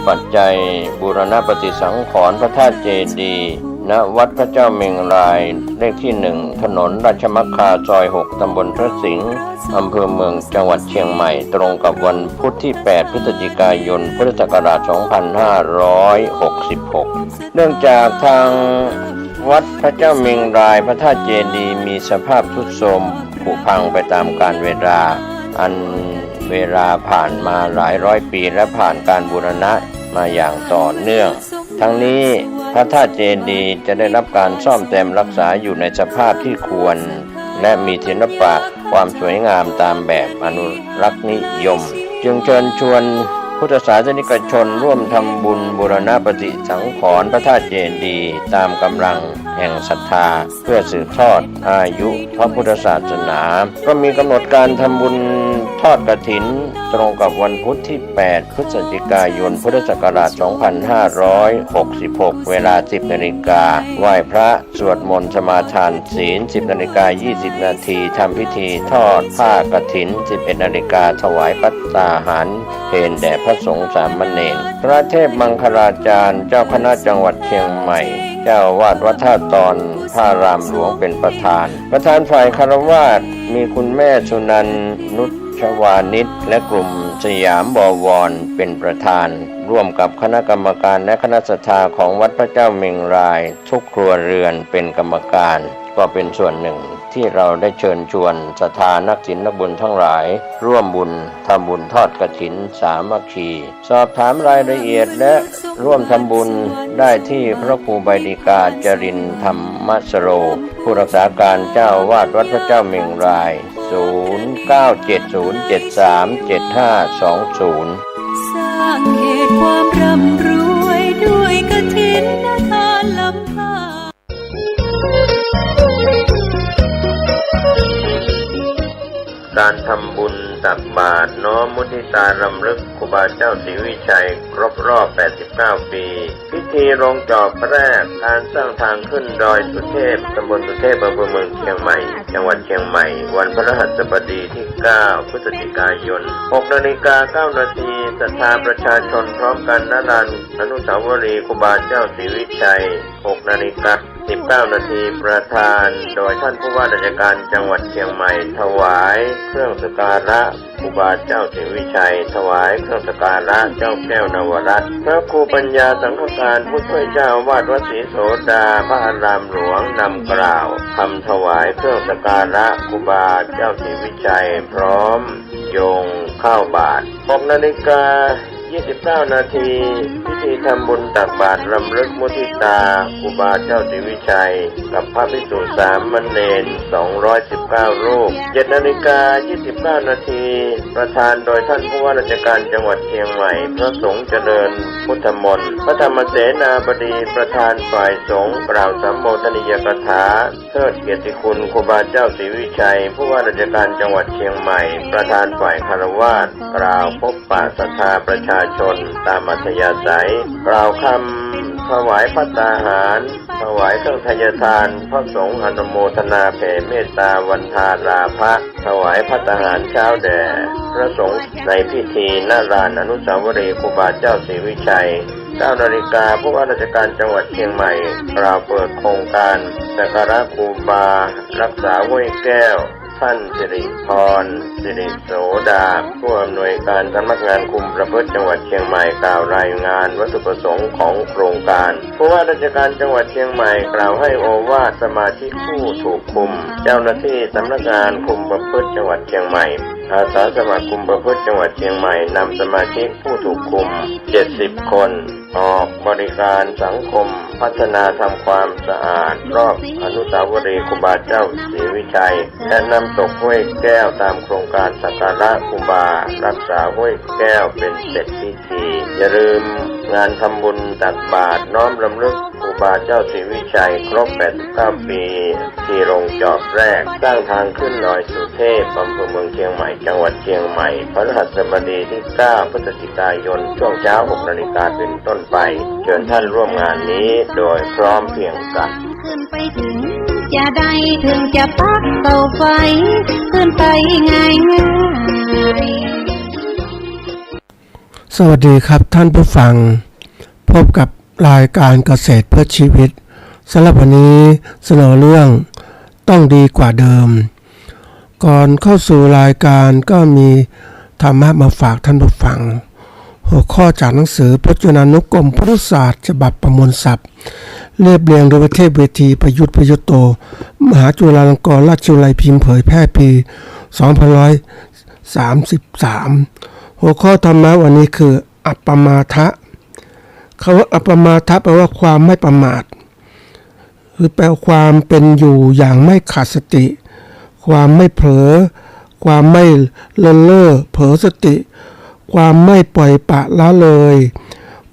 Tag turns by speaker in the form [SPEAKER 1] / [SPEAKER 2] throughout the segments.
[SPEAKER 1] ปัจจัยบูรณปฏิสังขรณ์พระธาตุเจดีย์ณวัดพระเจ้าเมงรายเลขที่1ถนนราชมังคลาซอย6ตำบลพระสิงห์อำเภอเมืองจังหวัดเชียงใหม่ตรงกับวันพุธที่8พฤศจิกายนพุทธศักราช2566เนื่องจากทางวัดพระเจ้าเมงรายพระธาตุเจดีย์มีสภาพทรุดโทรมผุพังไปตามกาลเวลาอันเวลาผ่านมาหลายร้อยปีและผ่านการบูรณะมาอย่างต่อเนื่องทั้งนี้พระธาตุเจดีย์จะได้รับการซ่อมแซมรักษาอยู่ในสภาพที่ควรและมีศิลปะความสวยงามตามแบบอนุรักษ์นิยมจึงเชิญชวนพุทธศาสนิกชนร่วมทำบุญบูรณปฏิสังขรณ์พระธาตุเจดีย์ตามกำลังแห่งศรัทธาเพื่อสืบทอดอายุพระพุทธศาสนาก็มีกำหนดการทำบุญทอดกฐินตรงกับวันพุธที่8พฤศจิกายนพุทธศักราช2566เวลา 10 นาฬิกาไหว้พระสวดมนต์สมาทานศีล 10 นาฬิกา 20 นาทีทำพิธีทอดผ้ากฐิน 11 นาฬิกาถวายภัตตาหารเพลแด่พระสงฆ์สามเณรพระเทพมังคลาจารย์เจ้าคณะจังหวัดเชียงใหม่เจ้าวาดวัดท่าตอนพระรามหลวงเป็นประธานฝ่ายคฤหัสถ์มีคุณแม่สุนันท์นุชวานิชและกลุ่มสยามบวรเป็นประธานร่วมกับคณะกรรมการและคณะศรัทธาของวัดพระเจ้าเมงรายทุกครัวเรือนเป็นกรรมการก็เป็นส่วนหนึ่งที่เราได้เชิญชวนศรัทธานักศีลนักบุญทั้งหลายร่วมบุญทำบุญทอดกฐินสามัคคีสอบถามรายละเอียดและร่วมทำบุญได้ที่พระครูใบดิกาจรินธรรมสโรผู้รักษาการเจ้าวาดวัดพระเจ้าเมงราย0970737520
[SPEAKER 2] สร้างเหตุความร่ำรวยด้วยกฐินทานลำพา
[SPEAKER 1] การทำบุญตักบาตรน้อมมุทิตารำลึกครูบาเจ้าศรีวิชัยครบรอบ 89 ปี พิธีลงจอบแรกการสร้างทางขึ้นดอยสุเทพตำบลสุเทพอำเภอเมืองเชียงใหม่จังหวัดเชียงใหม่วันพฤหัสบดีที่ 9 พฤศจิกายน 6:09 นาทีศรัทธาประชาชนพร้อมกันณลานอนุสาวรีย์ครูบาเจ้าศรีวิชัย 6:19 นาทีประธานโดยท่านผู้ว่าราชการจังหวัดเชียงใหม่ถวายเครื่องสักการะครูบาเจ้าศรีวิชัยถวายเครื่องสักการะเจ้าแก้วนวรัตน์พระครูปัญญาสังฆการผู้ช่วยเจ้าวาดวัดศรีโสดาพระอารามหลวงนำกล่าวคำถวายเครื่องสักการะครูบาเจ้าศรีวิชัยพร้อมโยงข้าวบาตร 6:29 นาทีพิธีทำบุญตักบาตรรำลึกมุทิตาครูบาเจ้าศรีวิชัยกับพระภิกษุสามเณร219 รูป 7:29 นาทีประธานโดยท่านผู้ว่าราชการจังหวัดเชียงใหม่พระสงฆ์เจริญพุทธมนต์พระธรรมเสนาบดีประธานฝ่ายสงฆ์กล่าวสัมโภชนียกถาเทิดเกียรติคุณครูบาเจ้าศรีวิชัยผู้ว่าราชการจังหวัดเชียงใหม่ประธานฝ่ายคฤหัสถ์กล่าวพบปะศรัทธาประชาชนตามอัธยาศัยกล่าวคำถวายภัตตาหารถวายเครื่องทายทานพระสงฆ์อนุโมทนาแผ่เมตตาวันทาราภะถวายภัตตาหารเช้าแด่พระสงฆ์ในพิธีณลานอนุสาวรีย์ครูบาเจ้าศรีวิชัย 9 นาฬิกาผู้ว่าราชการจังหวัดเชียงใหม่กล่าวเปิดโครงการสักการะครูบารักษาห้วยแก้วท่านสิริพรสิริโสดาผู้อำนวยการสำนักงานคุมประพฤติจังหวัดเชียงใหม่กล่าวรายงานวัตถุประสงค์ของโครงการผู้ว่าราชการจังหวัดเชียงใหม่กล่าวให้โอวาทสมาชิกผู้ถูกคุมเจ้าหน้าที่สำนักงานคุมประพฤติจังหวัดเชียงใหม่อาสาสมัครคุมประพฤติจังหวัดเชียงใหม่นำสมาชิกผู้ถูกคุม70 คนออกบริการสังคมพัฒนาทำความสะอาดรอบอนุสาวรีย์ครูบาเจ้าศรีวิชัยและนำตกห้วยแก้วตามโครงการสักการะครูบารักษาห้วยแก้วเป็นเสร็จพิธีอย่าลืมงานทำบุญตักบาตรน้อมรำลึกครูบาเจ้าศรีวิชัยครบ 89 ปีที่ลงจอบแรกสร้างทางขึ้นดอยสุเทพอำเภอเมืองเชียงใหม่จังหวัดเชียงใหม่พฤหัสบดีที่ 9 พฤศจิกายนช่วงเช้า 6 นาฬิกาเป็นต้นไปเชิญท่านร่วมงานนี้โดยพร้อมเพรียงกัน
[SPEAKER 2] ขึ้นไปถึงจะได้ถึงจะปักเตาไฟขึ้นไปง่าย
[SPEAKER 3] สวัสดีครับท่านผู้ฟังพบกับรายการเกษตรเพื่อชีวิตสำหรับวันนี้เสนอเรื่องต้องดีกว่าเดิมก่อนเข้าสู่รายการก็มีธรรมะมาฝากท่านผู้ฟังหัวข้อจากหนังสือพจนานุกรมพุทธศาสตร์ฉบับประมวลศัพท์เรียบเรียงโดยประเทศเวทีประยุทธ์ประยุทธ์โตมหาจุฬาลงกรณราชวิทยาลัยพิมพ์เผยแพร่ปี2533หัวข้อธรรมะวันนี้คืออัปปมาทะคำว่าอัปปมาทะแปลว่าความไม่ประมาทคือแปลความเป็นอยู่อย่างไม่ขาดสติความไม่เผลอความไม่เลินเล่อเผลอสติความไม่ปล่อยปละละเลย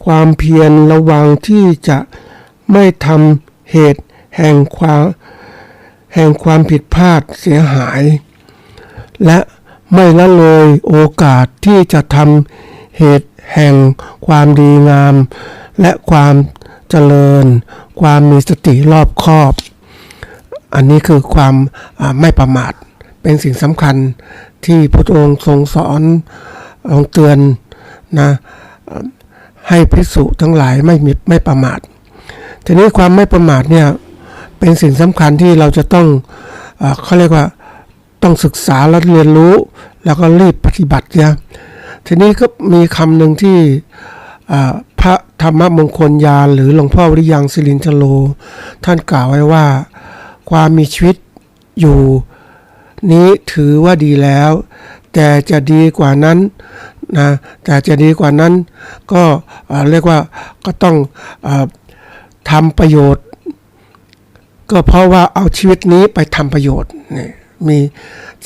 [SPEAKER 3] ความเพียรระวังที่จะไม่ทำเหตุแห่งความผิดพลาดเสียหายและไม่ละเลยโอกาสที่จะทำเหตุแห่งความดีงามและความเจริญความมีสติรอบคอบอันนี้คือความไม่ประมาทเป็นสิ่งสำคัญที่พระองค์ทรงสอนทรงเตือนนะให้ภิกษุทั้งหลายไม่ประมาททีนี้ความไม่ประมาทเนี่ยเป็นสิ่งสำคัญที่เราจะต้องเขาเรียกว่าต้องศึกษาและเรียนรู้แล้วก็รีบปฏิบัติเนี่ยทีนี้ก็มีคำหนึ่งที่พระธรรมมงคลญาณหรือหลวงพ่อวิริยังศิรินทโลท่านกล่าวไว้ว่าความมีชีวิตอยู่นี้ถือว่าดีแล้วแต่จะดีกว่านั้นนะแต่จะดีกว่านั้นก็เรียกว่าก็ต้องทำประโยชน์ก็เพราะว่าเอาชีวิตนี้ไปทำประโยชน์นี่มี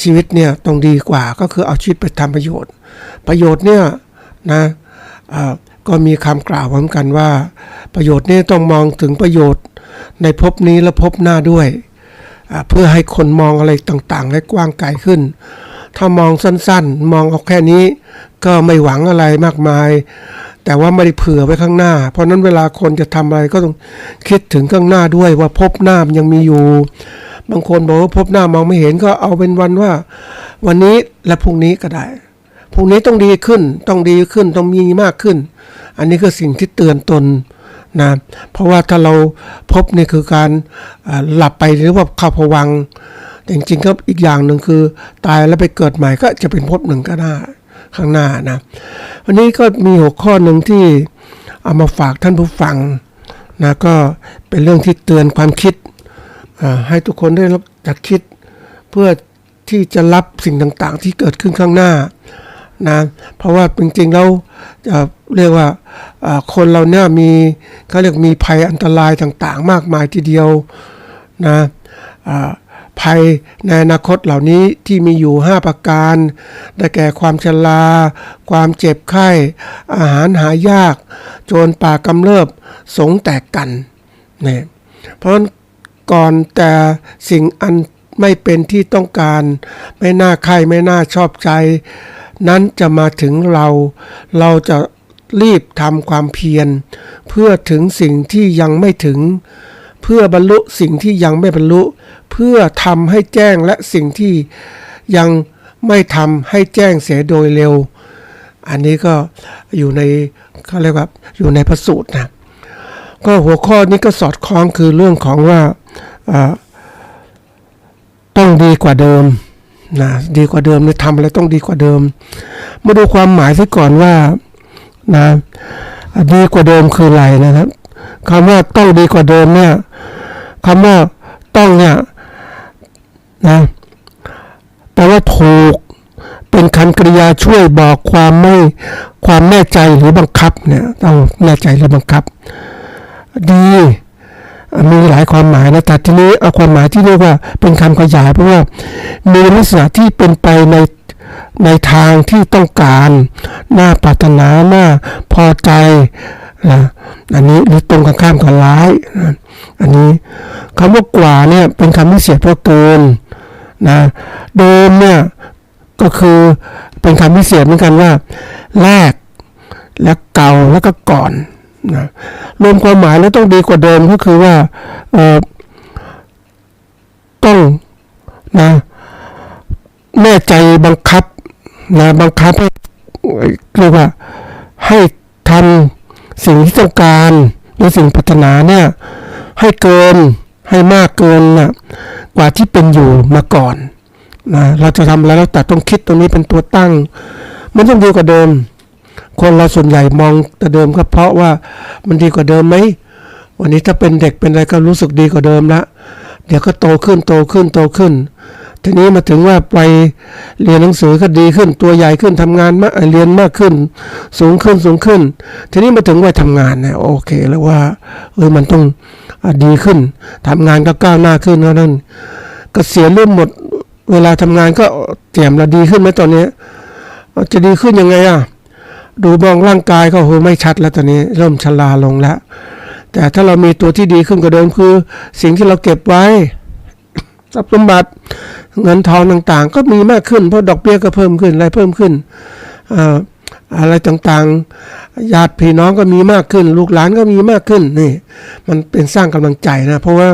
[SPEAKER 3] ชีวิตเนี่ยต้องดีกว่าก็คือเอาชีวิตไปทำประโยชน์เนี่ยนะก็มีคำกล่าวเหมือนกันว่าประโยชน์นี่ต้องมองถึงประโยชน์ในภพนี้และภพหน้าด้วยเพื่อให้คนมองอะไรต่างๆให้กว้างไกลขึ้นถ้ามองสั้นๆมองเอาแค่นี้ก็ไม่หวังอะไรมากมายแต่ว่าไม่ได้เผื่อไว้ข้างหน้าเพราะนั้นเวลาคนจะทำอะไรก็ต้องคิดถึงข้างหน้าด้วยว่าภพหน้ามันยังมีอยู่บางคนบอกว่าภพหน้ามองไม่เห็นก็เอาเป็นวันว่าวันนี้และพรุ่งนี้ก็ได้พรุ่งนี้ต้องดีขึ้นต้องมีมากขึ้นอันนี้คือสิ่งที่เตือนตนนะเพราะว่าถ้าเราพบนี่คือการหลับไปหรือว่าเข้าภวังค์จริงๆก็อีกอย่างหนึ่งคือตายแล้วไปเกิดใหม่ก็จะเป็นภพหนึ่งก็ได้ข้างหน้านะวันนี้ก็มีหัวข้อหนึ่งที่เอามาฝากท่านผู้ฟังนะก็เป็นเรื่องที่เตือนความคิดให้ทุกคนได้รับจักคิดเพื่อที่จะรับสิ่งต่างๆที่เกิดขึ้นข้างหน้านะเพราะว่าจริงๆแล้วเรียกว่าคนเราเนี่ยเขาเรียกมีภัยอันตรายต่างๆมากมายทีเดียวนะภัยในอนาคตเหล่านี้ที่มีอยู่5ประการได้แก่ความชราความเจ็บไข้อาหารหายากโจรป่ากำเริบสงแตกกันเนี่ยเพราะก่อนแต่สิ่งอันไม่เป็นที่ต้องการไม่น่าใคร่ไม่น่าชอบใจนั้นจะมาถึงเราจะรีบทำความเพียรเพื่อถึงสิ่งที่ยังไม่ถึงเพื่อบรรลุสิ่งที่ยังไม่บรรลุเพื่อทำให้แจ้งและสิ่งที่ยังไม่ทำให้แจ้งเสียโดยเร็วอันนี้ก็อยู่ในเขาเรียกว่าอยู่ในพระสูตรนะก็หัวข้อนี้ก็สอดคล้องคือเรื่องของว่าต้องดีกว่าเดิมนะดีกว่าเดิมเนี่ยทำอะไรต้องดีกว่าเดิมมาดูความหมายซะก่อนว่านะดีกว่าเดิมคืออะไรนะครับคำว่าต้องดีกว่าเดิมเนี่ยคำว่าต้องเนี่ยนะแปลว่าถูกเป็นคำกริยาช่วยบอกความแน่ใจหรือบังคับเนี่ยต้องแน่ใจหรือบังคับดีมีหลายความหมายนะแต่ทีนี้เอาความหมายที่เรียกว่าเป็นคำขยายเพราะว่ามีลักษณะที่เป็นไปในทางที่ต้องการน่าปรารถนาน่าพอใจนะอันนี้หรือตรงกันข้ามกับร้ายนะอันนี้คำว่ากว่าเนี่ยเป็นคำวิเศษเพราะเกินนะเดิมเนี่ยก็คือเป็นคำวิเศษเหมือนกันว่าแรกและเก่าแล้วก็ก่อนนะรวมความหมายแล้วต้องดีกว่าเดิมก็คือว่าต้องนะแน่ใจบังคับนะบังคับให้เรียกว่า ให้ทำสิ่งที่ต้องการหรือสิ่งปรารถนาเนี่ยให้เกินให้มากเกินนะกว่าที่เป็นอยู่มาก่อนนะเราจะทำอะไรแล้วแต่ต้องคิดตรงนี้เป็นตัวตั้งมันต้องดีกว่าเดิมคนเราส่วนใหญ่มองแต่เดิมก็เพราะว่ามันดีกว่าเดิมไหมวันนี้ถ้าเป็นเด็กเป็นอะไรก็รู้สึกดีกว่าเดิมละเดี๋ยวก็โตขึ้นทีนี้มาถึงว่าไปเรียนหนังสือก็ดีขึ้นตัวใหญ่ขึ้นทำงานมากเรียนมากขึ้นสูงขึ้นทีนี้มาถึงวัยทำงานเนี่ยโอเคแล้วว่ามันต้องดีขึ้นทำงานก็ก้าวหน้าขึ้นแล้วนั่นก็เสียเริ่มหมดเวลาทำงานก็เตรียมเราดีขึ้นไหมตอนนี้จะดีขึ้นยังไงดูมองร่างกายก็ไม่ชัดแล้วตอนนี้เริ่มชราลงแล้วแต่ถ้าเรามีตัวที่ดีขึ้นกว่าเดิมคือสิ่งที่เราเก็บไว้ทรัพย์สมบัติเงินทองต่างๆก็มีมากขึ้นเพราะดอกเบี้ยก็เพิ่มขึ้นอะไรเพิ่มขึ้นอะไรต่างๆญาติพี่น้องก็มีมากขึ้นลูกหลานก็มีมากขึ้นนี่มันเป็นสร้างกำลังใจนะเพราะว่า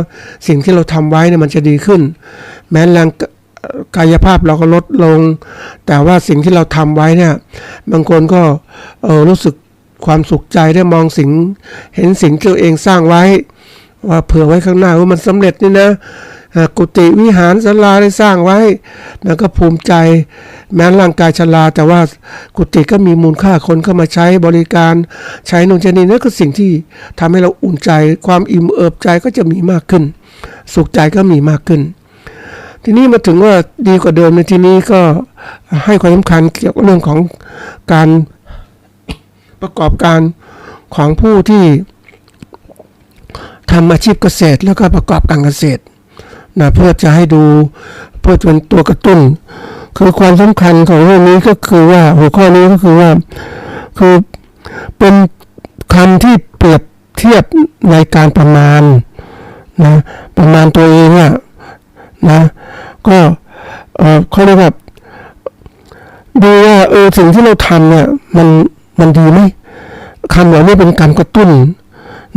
[SPEAKER 3] สิ่งที่เราทำไว้เนี่ยมันจะดีขึ้นแม้แรงกายภาพเราก็ลดลงแต่ว่าสิ่งที่เราทำไว้เนี่ยบางคนก็รู้สึกความสุขใจได้มองสิ่งเห็นสิ่งที่ตัวเองสร้างไว้ว่าเผื่อไว้ข้างหน้าว่ามันสำเร็จนี่นะกุฏิวิหารศาลาได้สร้างไว้แล้วก็ภูมิใจแม้ร่างกายชราแต่ว่ากุฏิก็มีมูลค่าคนเข้ามาใช้บริการใช้นู่นนี่นั่นก็สิ่งที่ทำให้เราอุ่นใจความอิ่มเอิบใจก็จะมีมากขึ้นสุขใจก็มีมากขึ้นทีนี้มาถึงว่าดีกว่าเดิมในที่นี้ก็ให้ความสำคัญเกี่ยวกับเรื่องของการประกอบการของผู้ที่ทำอาชีพเกษตรแล้วก็ประกอบการเกษตรนะเพื่อจะให้ดูเพื่อเป็นตัวกระตุ้นคือความสำคัญของเรื่องนี้ก็คือว่าหัวข้อนี้ก็คือว่าคือเป็นคำที่เปรียบเทียบในการประมาณนะประมาณตัวเองนะก็เขาเรียกว่าดูว่าสิ่งที่เราทำเนี่ยมันดีไหมคำเหล่านี้เป็นการกระตุ้น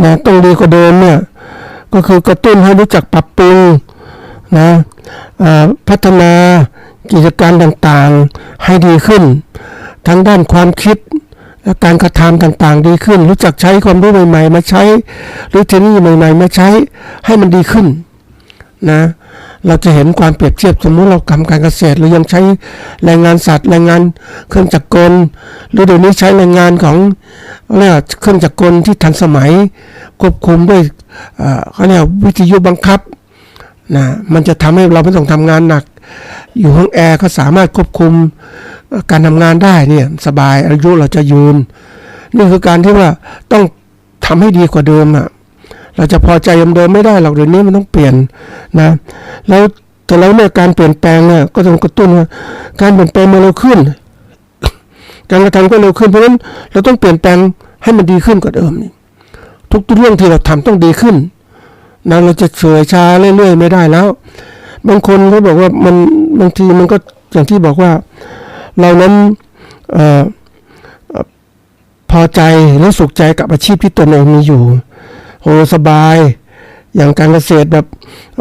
[SPEAKER 3] นะต้องดีกว่าเดิมเนี่ยก็คือกระตุ้นให้รู้จักปรับปรุงนะพัฒนากิจการต่างๆให้ดีขึ้นทั้งด้านความคิดและการกระทำต่างๆดีขึ้นรู้จักใช้ความรู้ใหม่ๆมาใช้หรือเทคโนโลยีใหม่ๆมาใช้ให้มันดีขึ้นนะเราจะเห็นความเปรียบเทียบสมมุติเราทำการเกษตรหรือยังใช้แรงงานสัตว์แรงงานเครื่องจักรกลหรือเดี๋ยวนี้ใช้แรงงานของเรียกเครื่องจักรกลที่ทันสมัยควบคุมด้วยเขาเรียกวิทยุบังคับนะมันจะทำให้เราไม่ต้องทำงานหนักอยู่ห้องแอร์ก็สามารถควบคุมการทำงานได้เนี่ยสบายอายุเราจะยืนนี่คือการที่ว่าต้องทำให้ดีกว่าเดิมเราจะพอใจเดิมไม่ได้หรอกเดี๋ยวนี้มันต้องเปลี่ยนนะแล้วแต่แล้วเนี่ยการเปลี่ยนแปลงเนี่ยก็ต้องกระตุ้นว่าการเปลี่ยนแปลงมันเร็วขึ้นการกระทำก็เร็วขึ้นเพราะฉะนั้นเราต้องเปลี่ยนแปลงให้มันดีขึ้นกว่าเดิมนี่ทุกเรื่องที่เราทำต้องดีขึ้นนะเราจะเฉยชาเรื่อยๆไม่ได้แล้วบางคนเขาบอกว่ามันบางทีมันก็อย่างที่บอกว่าเรานั้นพอใจและสุขใจกับอาชีพที่ตนเองมีอยู่โหสบายอย่างการเกษตรแบบ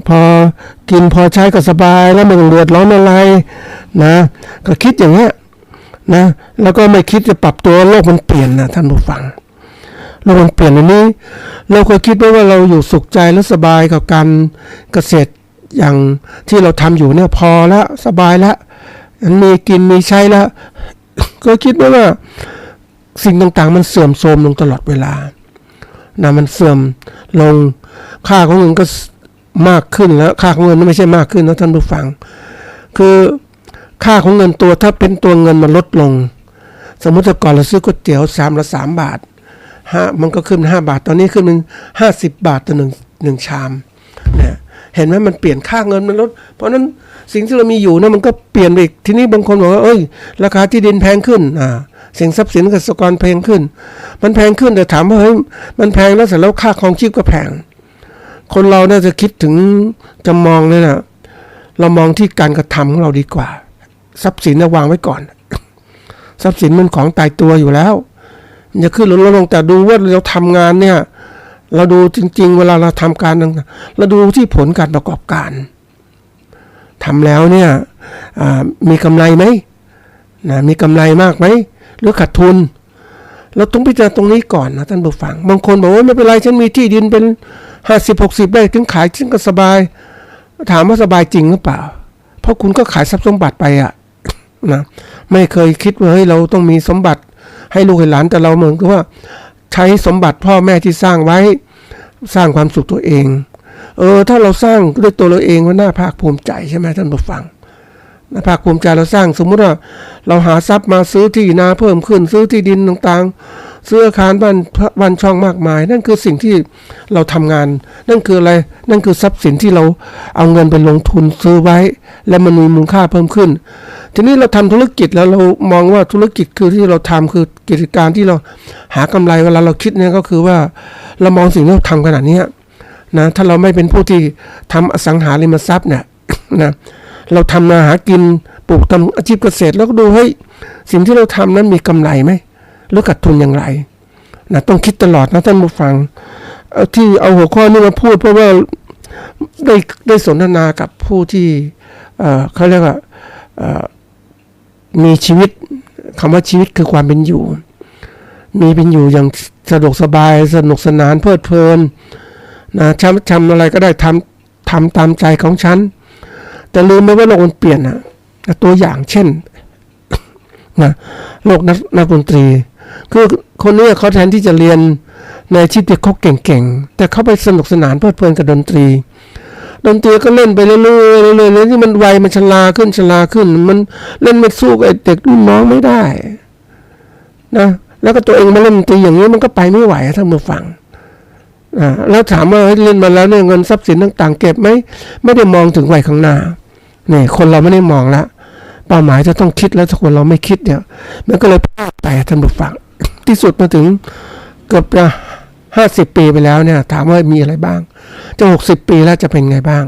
[SPEAKER 3] พอกินพอใช้ก็สบายแล้วไม่ต้องเดือดร้อนอะไรนะก็คิดอย่างเงี้ยนะแล้วก็ไม่คิดจะปรับตัวโลกมันเปลี่ยนนะท่านผู้ฟังโลกมันเปลี่ยนอันนี้เราก็คิดว่าเราอยู่สุขใจและสบายกับการเกษตรอย่างที่เราทำอยู่เนี่ยพอแล้วสบายแล้วมีกินมีใช้แล้วก็คิดว่าสิ่งต่างๆมันเสื่อมโทรมลงตลอดเวลานะมันเสื่อมลงค่าของเงินก็มากขึ้นแล้วค่าของเงินไม่ใช่มากขึ้นนะท่านผู้ฟังคือค่าของเงินตัวถ้าเป็นตัวเงินมันลดลงสมมติแต่ก่อนเราซื้อก๋วยเตี๋ยว3 บาทมันก็ขึ้น5 บาทตอนนี้ขึ้นเป็น50 บาทต่อหนึ่งชามเนี่ยเห็นไหมมันเปลี่ยนค่าเงินมันลดเพราะนั้นสิ่งที่เรามีอยู่เนี่ยมันก็เปลี่ยนไปอีกทีนี้บางคนบอกว่าราคาที่ดินแพงขึ้นสิ่งทรัพย์สินเกษตรกรแพงขึ้นมันแพงขึ้นแต่ถามว่ามันแพงแล้วเสร็จแล้วค่าครองชีพก็แพงคนเราน่าจะคิดถึงจะมองเลยนะเรามองที่การกระทำของเราดีกว่าทรัพย์สินวางไว้ก่อนทรัพย์สินมันของตายตัวอยู่แล้วมันจะขึ้นลงแต่ดูว่าเราทำงานเนี่ยเราดูจริงๆเวลาเราทำการเราดูที่ผลการประกอบการทำแล้วเนี่ยมีกำไรไหมนะมีกำไรมากไหมหรือขาดทุน เราต้องพิจารณาตรงนี้ก่อนนะท่านผู้ฟังบางคนบอกว่าไม่เป็นไรฉันมีที่ดินเป็น50-60ได้ถึงขายฉันก็สบายถามว่าสบายจริงหรือเปล่าเพราะคุณก็ขายทรัพย์สมบัติไปนะไม่เคยคิดว่าเฮ้ยเราต้องมีสมบัติให้ลูกให้หลานแต่เราเหมือนกับว่าใช้สมบัติพ่อแม่ที่สร้างไว้สร้างความสุขตัวเองถ้าเราสร้างด้วยตัวเราเองว่าน่าภาคภูมิใจใช่ไหมท่านผู้ฟังน่าภาคภูมิใจเราสร้างสมมุติว่าเราหาทรัพย์มาซื้อที่นาเพิ่มขึ้นซื้อที่ดินต่างๆซื้ออาคารบ้านช่องมากมายนั่นคือสิ่งที่เราทำงานนั่นคืออะไรนั่นคือทรัพย์สินที่เราเอาเงินไปลงทุนซื้อไว้และมันมีมูลค่าเพิ่มขึ้นทีนี้เราทำธุรกิจแล้วเรามองว่าธุรกิจคือที่เราทำคือกิจการที่เราหากำไรเวลาเราคิดเนี่ยก็คือว่าเรามองสิ่งที่เราทำขนาดนี้นะถ้าเราไม่เป็นผู้ที่ทำอสังหาริมทรัพย์เนี่ยนะเราทำมาหากินปลูกทำอาชีพเกษตรแล้วก็ดูเฮ้ยสิ่งที่เราทำนั้นมีกำไรไหมหรือขาดทุนอย่างไรนะต้องคิดตลอดนะท่านผู้ฟังที่เอาหัวข้อนี้มาพูดเพราะว่าได้สนทนากับผู้ที่เขาเรียกว่ามีชีวิตคำว่าชีวิตคือความเป็นอยู่มีเป็นอยู่อย่างสะดวกสบายสนุกสนานเพลิดเพลินนะทำอะไรก็ได้ทำตามใจของฉันแต่ลืมไปว่าโลกมันเปลี่ยนนะตัวอย่างเช่นนะโลกนักดนตรีคือคนนี้เขาแทนที่จะเรียนในอาชีพที่เขาเก่งๆแต่เขาไปสนุกสนานเพลิดเพลินกับดนตรีก็เล่นไปเรื่อยๆที่มันวัยมันชราขึ้นมันเล่นไม่สู้กับเด็กรุ่นน้องไม่ได้นะแล้วก็ตัวเองมาเล่นดนตรีอย่างนี้มันก็ไปไม่ไหวท่านผู้ฟังแล้วถามว่าเล่นมาแล้วเนี่ยเงินทรัพย์สินต่างๆเก็บไหมไม่ได้มองถึงวัยข้างหน้าเนี่ยคนเราไม่ได้มองละเป้าหมายจะต้องคิดแล้วถ้าคนเราไม่คิดเนี่ยมันก็เลยพลาดไปท่านผู้ฟังที่สุดมาถึงเกือบจะ50 ปีไปแล้วเนี่ยถามว่ามีอะไรบ้างจะ60 ปีแล้วจะเป็นไงบ้าง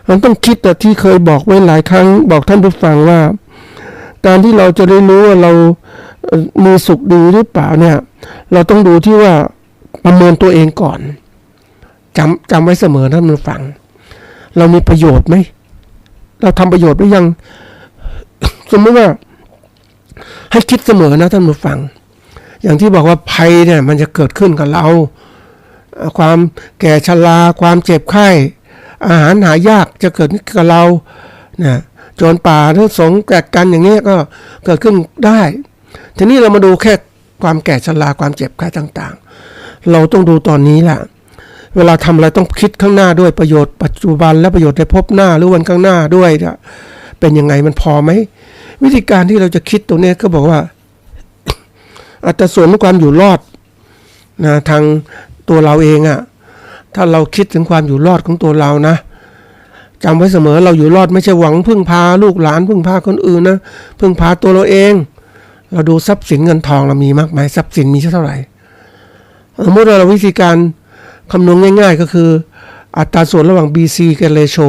[SPEAKER 3] มันต้องคิดแต่ที่เคยบอกไว้หลายครั้งบอกท่านผู้ฟังว่าการที่เราจะได้รู้ว่าเรามีสุขดีหรือเปล่าเนี่ยเราต้องดูที่ว่าประเมินตัวเองก่อนจำไว้เสมอท่านผู้ฟังเรามีประโยชน์ไหมเราทำประโยชน์หรือยังสมมติว่าให้คิดเสมอนะท่านผู้ฟังอย่างที่บอกว่าภัยเนี่ยมันจะเกิดขึ้นกับเราความแก่ชราความเจ็บไข้อาหารหายากจะเกิดขึ้นกับเรานะโจรป่าหรือสงแกะกันอย่างนี้ก็เกิดขึ้นได้ทีนี้เรามาดูแค่ความแก่ชราความเจ็บไข้ต่างๆเราต้องดูตอนนี้แหละเวลาทำอะไรต้องคิดข้างหน้าด้วยประโยชน์ปัจจุบันและประโยชน์ในภพหน้าหรือวันข้างหน้าด้วยเป็นยังไงมันพอไหมวิธีการที่เราจะคิดตรงนี้ก็บอกว่าอัตราส่วนของความอยู่รอดนะทางตัวเราเองถ้าเราคิดถึงความอยู่รอดของตัวเรานะจำไว้เสมอเราอยู่รอดไม่ใช่หวังพึ่งพาลูกหลานพึ่งพาคนอื่นนะพึ่งพาตัวเราเองเราดูทรัพย์สินเงินทองเรามีมากไหมทรัพย์สินมีเท่าไหร่สมมติเราวิธีการคำนวณง่ายๆก็คืออัตราส่วนระหว่าง BC กับ ratio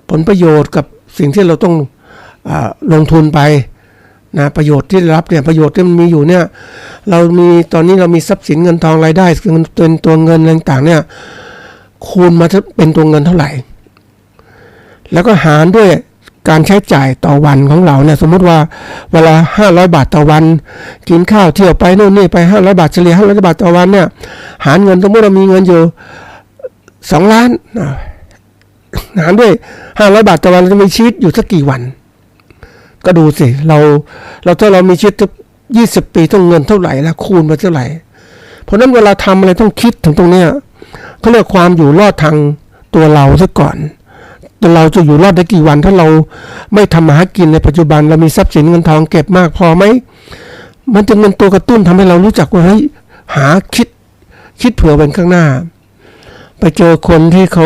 [SPEAKER 3] ผลประโยชน์กับสิ่งที่เราต้องลงทุนไปนะประโยชน์ที่ได้รับเนี่ยประโยชน์ที่มันมีอยู่เนี่ยเรามีตอนนี้เรามีทรัพย์สินเงินทองรายได้เป็นตัวเงินต่างๆเนี่ยคูณมาเป็นตัวเงินเท่าไหร่แล้วก็หารด้วยการใช้จ่ายต่อวันของเราเนี่ยสมมติว่าเวลา500 บาทต่อวันกินข้าวเที่ยวไปโน่นนี่ไป500 บาทเฉลี่ย500 บาทต่อวันเนี่ยหารเงินสมมติเรามีเงินอยู่2 ล้านหารด้วย500 บาทต่อวันเราจะมีชีวิตอยู่สักกี่วันก็ดูสิเราถ้าเรามีชีวิต20 ปีต้องเงินเท่าไหร่แล้วคูณมาเท่าไหร่เพราะนั้นเวลาทำอะไรต้องคิดถึงตรงเนี้ยเขาเรียกความอยู่รอดทางตัวเราซะก่อนเราจะอยู่รอดได้กี่วันถ้าเราไม่ทำมาหากินในปัจจุบันเรามีทรัพย์สินเงินทองเก็บมากพอไหมมันจะเป็นตัวกระตุ้นทำให้เรารู้จักว่าเฮ้ยหาคิดเผื่อเป็นข้างหน้าไปเจอคนที่เขา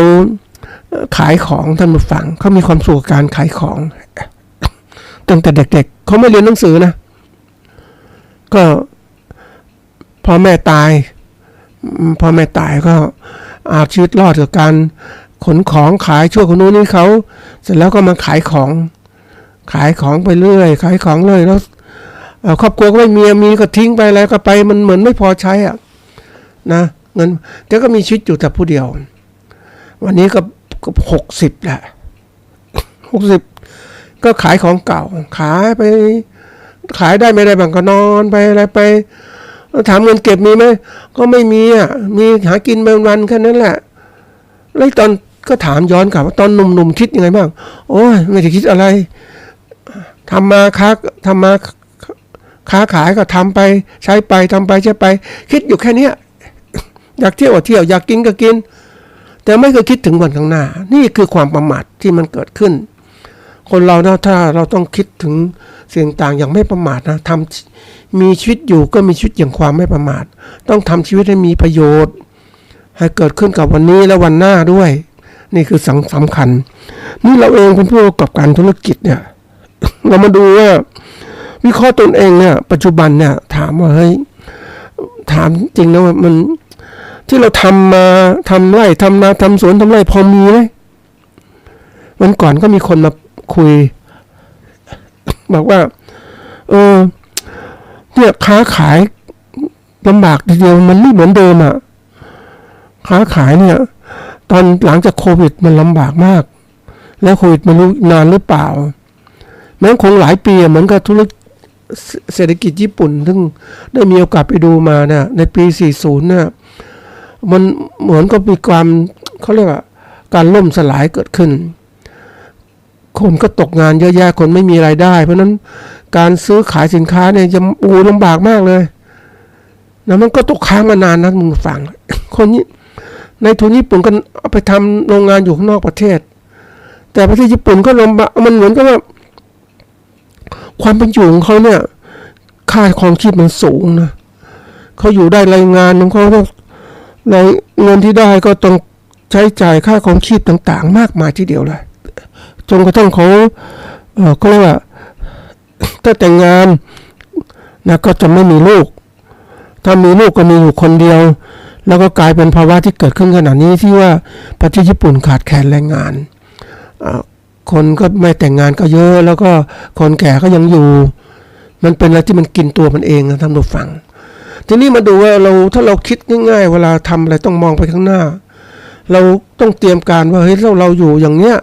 [SPEAKER 3] ขายของท่านผู้ฟังเขามีความสุขกับการขายของตั้งแต่เด็กๆเขาไม่เรียนหนังสือนะก็พ่อแม่ตายก็อาชีวิตรอดจากการขนของขายช่วยคนนู้นนี่เขาเสร็จแล้วก็มาขายของไปเรื่อยขายของเลยแล้วครอบครัวก็ไม่มีก็ทิ้งไปแล้วก็ไปมันเหมือนไม่พอใช้นะเงินเดี๋ยวก็มีชีวิตอยู่แต่ผู้เดียววันนี้ก็60แหละ60ก็ขายของเก่าขายไป ขายได้ไม่ได้บางก็นอนไปอะไรไปถามเงินเก็บมีไหมก็ไม่มีอ่ะมีหากินไปวันแค่นั้นแหละแล้วตอนก็ถามย้อนกลับว่าตอนหนุ่มๆคิดยังไงบ้างโอ้ยไม่ได้คิดอะไรทำมาค้าขายก็ทำไปใช้ไปทำไปใช้ไปคิดอยู่แค่เนี้ยอยากเที่ยวก็เที่ยวอยากกินก็กินแต่ไม่เคยคิดถึงวันข้างหน้านี่คือความประมาทที่มันเกิดขึ้นคนเรานะถ้าเราต้องคิดถึงสิ่งต่างอย่างไม่ประมาทนะมีชีวิตอยู่ก็มีชีวิตอย่างความไม่ประมาทต้องทำชีวิตให้มีประโยชน์ให้เกิดขึ้นกับวันนี้และวันหน้าด้วยนี่คือสำคัญนี่เราเองเป็นผู้ประกอบการธุรกิจเนี่ย เรามาดูว่าวิเคราะห์ตนเองเนี่ยปัจจุบันเนี่ยถามว่าเฮ้ยถามจริงนะว่ามันที่เราทำมาทำไร่ทำนาทำสวนทำไร่พอมีไหมวันก่อนก็มีคนมาคุยบอกว่าเนี่ยค้าขายลำบากทีเดียวมันไม่เหมือนเดิมอ่ะค้าขายเนี่ยตอนหลังจากโควิดมันลำบากมากแล้วโควิดไม่รู้นานหรือเปล่าแม้คงหลายปีเหมือนกับธุรกิจเศรษฐกิจญี่ปุ่นซึ่งได้มีโอกาสไปดูมาเนี่ยในปี40เนี่ยมันเหมือนกับมีความเขาเรียกว่าการล่มสลายเกิดขึ้นคนก็ตกงานเยอะแยะคนไม่มีรายได้เพราะนั้นการซื้อขายสินค้าเนี่ยจะลำบากมากเลยนะมันก็ตกค้างมานานนะมึงฟังคนนี้ในทุนญี่ปุ่นก็เอาไปทำโรงงานอยู่ข้างนอกประเทศแต่ประเทศญี่ปุ่นก็ลำบากมันเหมือนกับว่าความเป็นอยู่ของเขาเนี่ยค่าครองชีพมันสูงนะเขาอยู่ได้รายงานของเขาในเงินที่ได้ก็ต้องใช้จ่ายค่าครองชีพต่างๆมากมายทีเดียวเลยจนกระทั่งเขาก็เรียกว่าถ้าแต่งงานนะก็จะไม่มีลูกถ้ามีลูกก็มีอยู่คนเดียวแล้วก็กลายเป็นภาวะที่เกิดขึ้นขณะนี้ที่ว่าประเทศญี่ปุ่นขาดแคลนแรงงานคนก็ไม่แต่งงานก็เยอะแล้วก็คนแก่ก็ยังอยู่มันเป็นอะไรที่มันกินตัวมันเองนะท่านผู้ฟังทีนี้มาดูว่าถ้าเราคิดง่ายๆเวลาทำอะไรต้องมองไปข้างหน้าเราต้องเตรียมการว่าเฮ้ยเราอยู่อย่างเนี้ย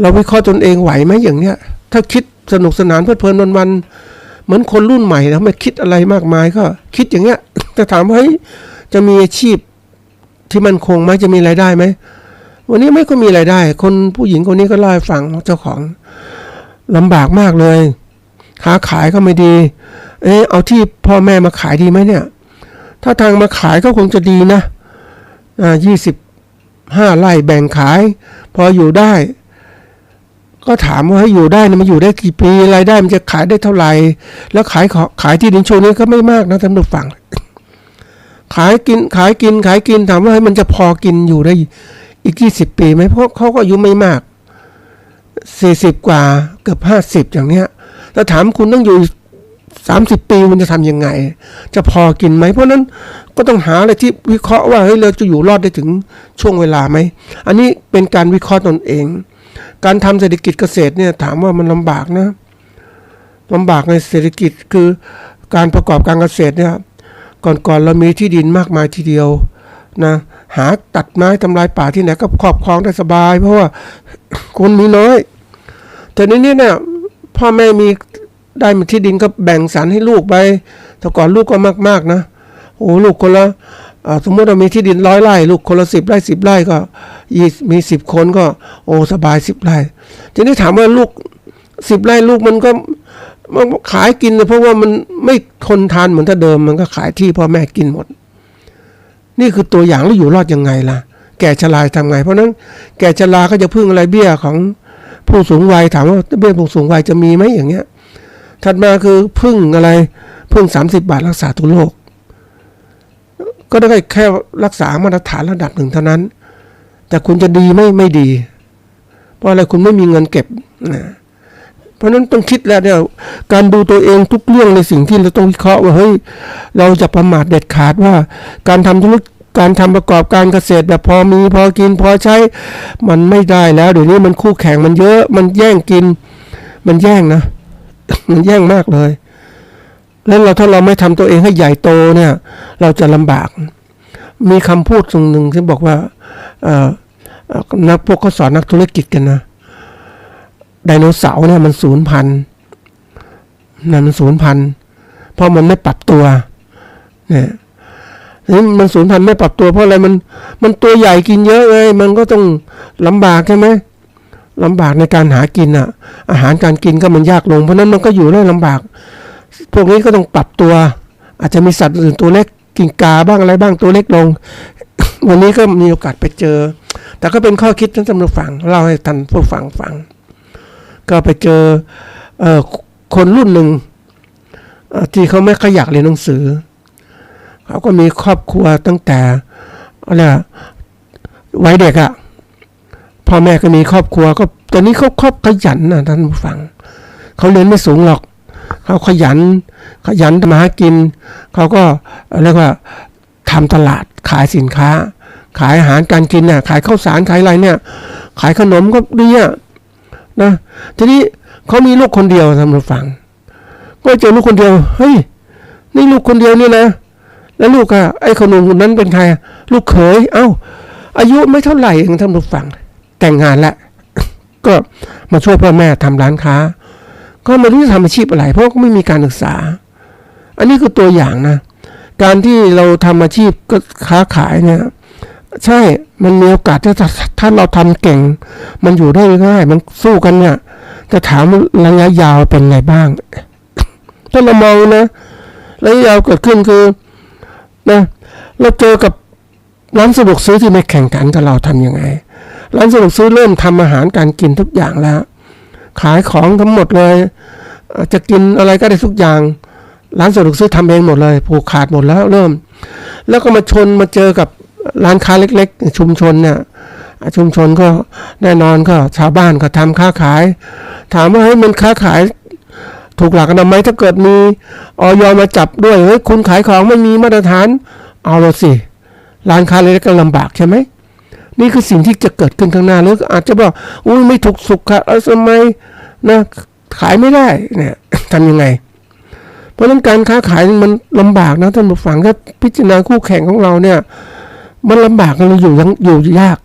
[SPEAKER 3] เราวิเคราะห์ตนเองไหวไหมอย่างเนี้ยถ้าคิดสนุกสนานเพลิดเพลินวันๆเหมือนคนรุ่นใหม่นะไม่คิดอะไรมากมายก็คิดอย่างเงี้ยจะถามว่าเฮ้ยจะมีอาชีพที่มันคงไหมจะมีรายได้ไหมวันนี้ไม่ก็มีรายได้คนผู้หญิงคนนี้ก็เล่าให้ฟังเจ้าของลำบากมากเลยค้าขายก็ไม่ดีเอาที่พ่อแม่มาขายดีไหมเนี่ยถ้าทางมาขายก็คงจะดีนะ25 ไร่แบ่งขายพออยู่ได้ก็ถามว่าให้อยู่ได้เนี่ยมันอยู่ได้กี่ปีรายได้มันจะขายได้เท่าไหร่แล้วขายที่ดินโชว์นี้ก็ไม่มากนะท่านผู้ฟังขายกินถามว่าให้มันจะพอกินอยู่ได้อีก20 ปีไหมเพราะเขาก็อายุไม่มาก40 กว่าเกือบ50อย่างเนี้ยถ้าถามคุณต้องอยู่30 ปีมันจะทำยังไงจะพอกินไหมเพราะนั้นก็ต้องหาอะไรที่วิเคราะห์ว่าเฮ้ยเราจะอยู่รอดได้ถึงช่วงเวลาไหมอันนี้เป็นการวิเคราะห์ตนเองการทำเศรษฐกิจเกษตรเนี่ยถามว่ามันลำบากนะลำบากในเศรษฐกิจคือการประกอบการเกษตรเนี่ยก่อนเรามีที่ดินมากมายทีเดียวนะหาตัดไม้ทำลายป่าที่ไหนก็ครอบครองได้สบายเพราะว่าคนมีน้อยแต่นี้เนี่ยพ่อแม่มีได้มาที่ดินก็แบ่งสรรให้ลูกไปแต่ก่อนลูกก็มากๆนะโอ้ลูกคนละสมมติเรามีที่ดิน100 ไร่ลูกคนละ10 ไร่ 10 ไร่ก็มี10 คนก็โอ้สบาย10 ไร่ทีนี้ถามว่าลูก10 ไร่ลูกมันก็ขายกินเพราะว่ามันไม่ทนทานเหมือนแต่เดิมมันก็ขายที่พ่อแม่กินหมดนี่คือตัวอย่างแล้วอยู่รอดยังไงล่ะแก่ชราทำไงเพราะนั้นแก่ชราก็จะพึ่งอะไรเบี้ยของผู้สูงวัยถามว่าเบี้ยผู้สูงวัยจะมีไหมอย่างเงี้ยถัดมาคือพึ่งอะไรพึ่ง30 บาทรักษาทุกโรคก็ได้แค่รักษามาตรฐานระดับหนึ่งเท่านั้นแต่คุณจะดีไม่ดีเพราะอะไรคุณไม่มีเงินเก็บนะเพราะนั้นต้องคิดแล้วเนี่ยการดูตัวเองทุกเรื่องในสิ่งที่เราต้องวิเคราะห์ว่าเฮ้ยเราจะประมาทเด็ดขาดว่าการทำธุรกิจการทำประกอบการเกษตรแบบพอมีพอกินพอใช้มันไม่ได้แล้วเดี๋ยวนี้มันคู่แข่งมันเยอะมันแย่งกินมันแย่งนะ มันแย่งมากเลยแล้วถ้าเราไม่ทำตัวเองให้ใหญ่โตเนี่ยเราจะลำบากมีคำพูดตรงหนึ่งที่บอกว่านักพวกเขาสอนนักธุรกิจกันนะไดโนเสาร์เนี่ยมันสูญพันธุ์ นะมันสูญพันธุ์เพราะมันไม่ปรับตัวเนี่ยนี่มันสูญพันธุ์ไม่ปรับตัวเพราะอะไรมันตัวใหญ่กินเยอะเลยมันก็ต้องลำบากใช่ไหมลำบากในการหากินอ่ะอาหารการกินก็มันยากลงเพราะนั้นมันก็อยู่ได้ลำบากพวกนี้ก็ต้องปรับตัวอาจจะมีสัตว์อื่นตัวเล็กกิ่งกาบ้างอะไรบ้างตัวเล็กลง วันนี้ก็มีโอกาสไปเจอแต่ก็เป็นข้อคิดท่านสำหรับฟังเล่าให้ท่านผู้ฟังฟังก็ไปเจอคนรุ่นหนึ่งที่เขาไม่ค่อยอยากเรียนหนังสือเขาก็มีครอบครัวตั้งแต่อะไรวัยเด็กอ่ะพ่อแม่ก็มีครอบครัวก็ตอนนี้เขาขยันนะท่านผู้ฟังเขาเรียนไม่สูงหรอกเขาขยันทำมาหากินเขาก็เรียกว่าทำตลาดขายสินค้าขายอาหารการกินเนี่ยขายข้าวสารขายอะไรเนี่ยขายขนมก็ดีอ่ะนะทีนี้เขามีลูกคนเดียวท่านผู้ฟังก็เจอลูกคนเดียวเฮ้ยนี่ลูกคนเดียวนี่นะแล้วลูกอ่ะไอ้คนนั้นเป็นใครลูกเขยเอ้าอายุไม่เท่าไหร่เองท่านผู้ฟังแต่งงานแล้วก็มาช่วยพ่อแม่ทำร้านค้าก็ไม่รู้จะทำอาชีพอะไรเพราะก็ไม่มีการศึกษาอันนี้คือตัวอย่างนะการที่เราทำอาชีพก็ค้าขายเนี่ยใช่มันมีโอกาสถ้าเราทำเก่งมันอยู่ได้ง่ายมันสู้กันเนี่ยจะถามระยะยาวเป็นไงบ้างถ้าเรามองนะระยะยาวเกิดขึ้นคือนะเราเจอกับร้านสะดวกซื้อที่ไม่แข่งขันกับเราทำยังไงร้านสะดวกซื้อเริ่มทำอาหารการกินทุกอย่างแล้วขายของทั้งหมดเลยจะกินอะไรก็ได้ทุกอย่างร้านสะดวกซื้อทำเองหมดเลยผูกขาดหมดแล้วเริ่มแล้วก็มาเจอกับร้านค้าเล็กๆชุมชนเนี่ยชุมชนก็แน่นอนก็ชาวบ้านก็ทำค้าขายถามว่าเฮ้ยมันค้าขายถูกหลักอนามัยถ้าเกิดมีอย.มาจับด้วยเฮ้ยคุณขายของไม่มีมาตรฐานเอาละสิร้านค้าเล็กๆก็ลำบากใช่ไหมนี่คือสิ่งที่จะเกิดขึ้นข้างหน้าหรืออาจจะบอกอุ้ยไม่ถูกสุขค่ะทำไมนะขายไม่ได้เนี่ยทำยังไงเพราะฉะนั้นการค้าขายมันลำบากนะท่านผู้ฟังถ้าพิจารณาคู่แข่งของเราเนี่ยมันลำบากเราอยู่ยาก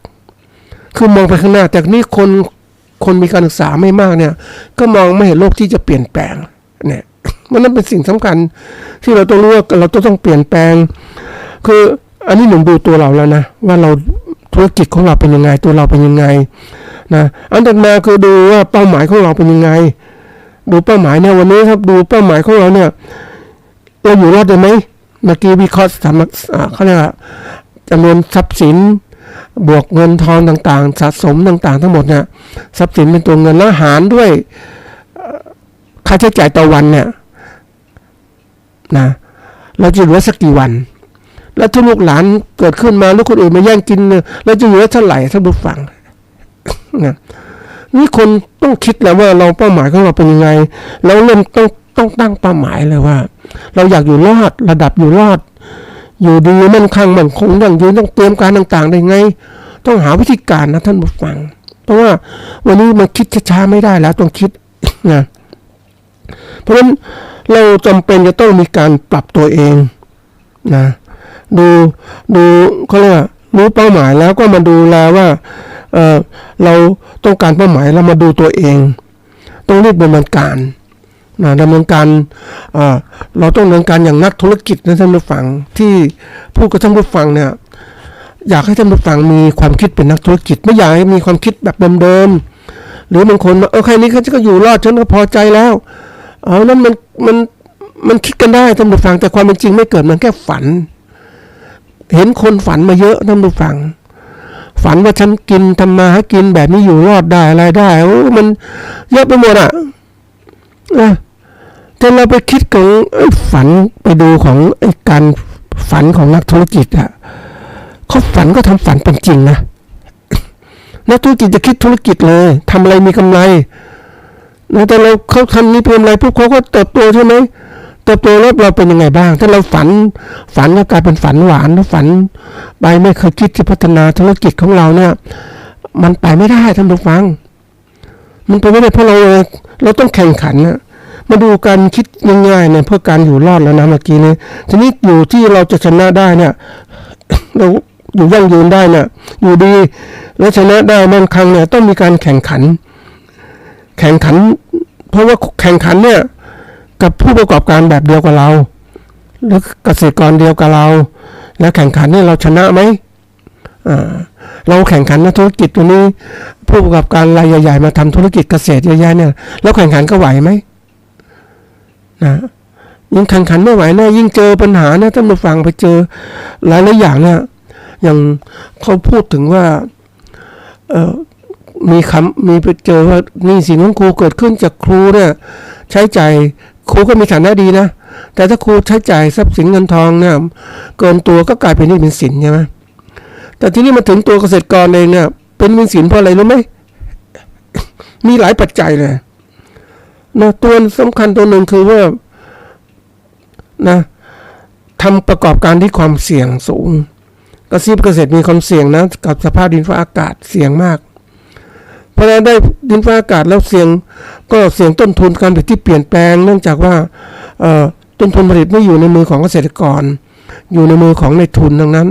[SPEAKER 3] คือมองไปข้างหน้าแต่นี่คนมีการศึกษาไม่มากเนี่ยก็มองไม่เห็นโลกที่จะเปลี่ยนแปลงเนี่ยมันนั่นเป็นสิ่งสำคัญที่เราต้องรู้ว่าเราต้องเปลี่ยนแปลงคืออันนี้หนึ่งดูตัวเราแล้วนะว่าเราธุรกิจของเราเป็นยังไงตัวเราเป็นยังไงนะอันต่อมาคือดูว่าเป้าหมายของเราเป็นยังไงดูเป้าหมายเนี่ยวันนี้ครับดูเป้าหมายของเราเนี่ยเราอยู่รอดได้ไหมเมื่อกี้วิเคราะห์เขาเรียกว่าจำนวนทรัพย์สินบวกเงินทองต่างๆสะสมต่างๆทั้งหมดเนี่ยทรัพย์สินเป็นตัวเงินแล้วหารด้วยค่าใช้จ่ายต่อวันเนี่ยนะเราจะเหลือสักกี่วันแล้วถ้าลูกหลานเกิดขึ้นมาลูกคนอื่นมาแย่งกินเราจะเหลือเท่าไหร่ท่านผู้ฟังนะนี่คนต้องคิดแล้วว่าเราเป้าหมายของเราเป็นยังไงเราเริ่มต้องตั้งเป้าหมายเลยว่าเราอยากอยู่รอดระดับอยู่รอดอยู่ดีมั่นคงยั่งยืนต้องเตรียมการต่างๆได้ไงต้องหาวิธีการนะท่านผู้ฟังเพราะว่าวันนี้มันคิดช้าๆไม่ได้แล้วต้องคิดนะเพราะฉะนั้นเราจำเป็นจะต้องมีการปรับตัวเองนะดูเขาเรียกว่ารู้เป้าหมายแล้วก็มาดูแลว่าเราต้องการเป้าหมายเรามาดูตัวเองต้องรีบดำเนินการดำเนินการเราต้องดำเนินการอย่างนักธุรกิจนะท่านผู้ฟังที่พูดกับท่านผู้ฟังเนี่ยอยากให้ท่านผู้ฟังมีความคิดเป็นนักธุรกิจไม่อยากให้มีความคิดแบบเดิมๆหรือบางคนแค่นี้เขาจะก็อยู่รอดฉันก็พอใจแล้วนั่นมันคิดกันได้ท่านผู้ฟังแต่ความเป็นจริงไม่เกิดมันแค่ฝันเห็นคนฝันมาเยอะท่านผู้ฟังฝันว่าฉันกินทำมาหากินแบบนี้อยู่รอดได้อะไรได้มันเยอะไปหมดอ่ะแต่เราไปคิดของฝันไปดูของการฝันของนักธุรกิจอ่ะเขาฝันก็ทำฝันเป็นจริงนะนักธุรกิจจะคิดธุรกิจเลยทำอะไรมีกำไรนะแต่เขาทำนี้เป็นกำไรพวกเขาก็เติบโตใช่ไหมเติบโตแล้วเราเป็นยังไงบ้างถ้าเราฝันก็กลายเป็นฝันหวานแล้วฝันไปไม่เคยคิดที่พัฒนาธุรกิจของเราเนี่ยมันไปไม่ได้ท่านผู้ฟังมันไปไม่ได้เพราะเราต้องแข่งขันนะมาดูการคิดง่ายๆเนี่ยเพื่อการอยู่รอดแล้วนะเมื่อกี้นี้ทีนี้อยู่ที่เราจะชนะได้เนี่ยเราอยู่ยั่งยืนได้เนี่ยอยู่ดีแล้วชนะได้มั่นคงเนี่ยต้องมีการแข่งขันเพราะว่าแข่งขันเนี่ย กับผู้ประกอบการแบบเดียวกับเราหรือเกษตรกรเดียวกับเราแล้วแข่งขันเนี่ยเราชนะไหมเราแข่งขันในธุรกิจตัวนี้ผู้ประกอบการรายใหญ่ๆมาทำธุรกิจเกษตรเยอะแยะเนี่ยแล้วแข่งขันก็ไหวไหมนะยิ่งแข่งขันไม่ไหวนะยิ่งเจอปัญหาเนี่ยท่านผู้ฟังไปเจอหลายอย่างเนี่ยอย่างเขาพูดถึงว่ามีไปเจอว่านี่สินของครูเกิดขึ้นจากครูเนี่ยใช้จ่ายครูก็มีฐานะดีนะแต่ถ้าครูใช้จ่ายทรัพย์สินเงินทองเนี่ยเกินตัวก็กลายเป็นหนี้เป็นสินใช่ไหมแต่ที่นี่มาถึงตัวเกษตรกรเองเนี่ยเป็นหนี้สินเพราะอะไรรู้ไหมมีหลายปัจจัยเลยนะตัวสำคัญตัวหนึ่งคือว่านะทำประกอบการที่ความเสี่ยงสูงเกษตรมีความเสี่ยงนะกับสภาพดินฟ้าอากาศเสี่ยงมากเพราะฉะนั้นได้ดินฟ้าอากาศแล้วเสี่ยงต้นทุนการผลิตที่เปลี่ยนแปลงเนื่องจากว่าต้นทุนผลิตไม่อยู่ในมือของเกษตรกรอยู่ในมือของในทุนดังนั้น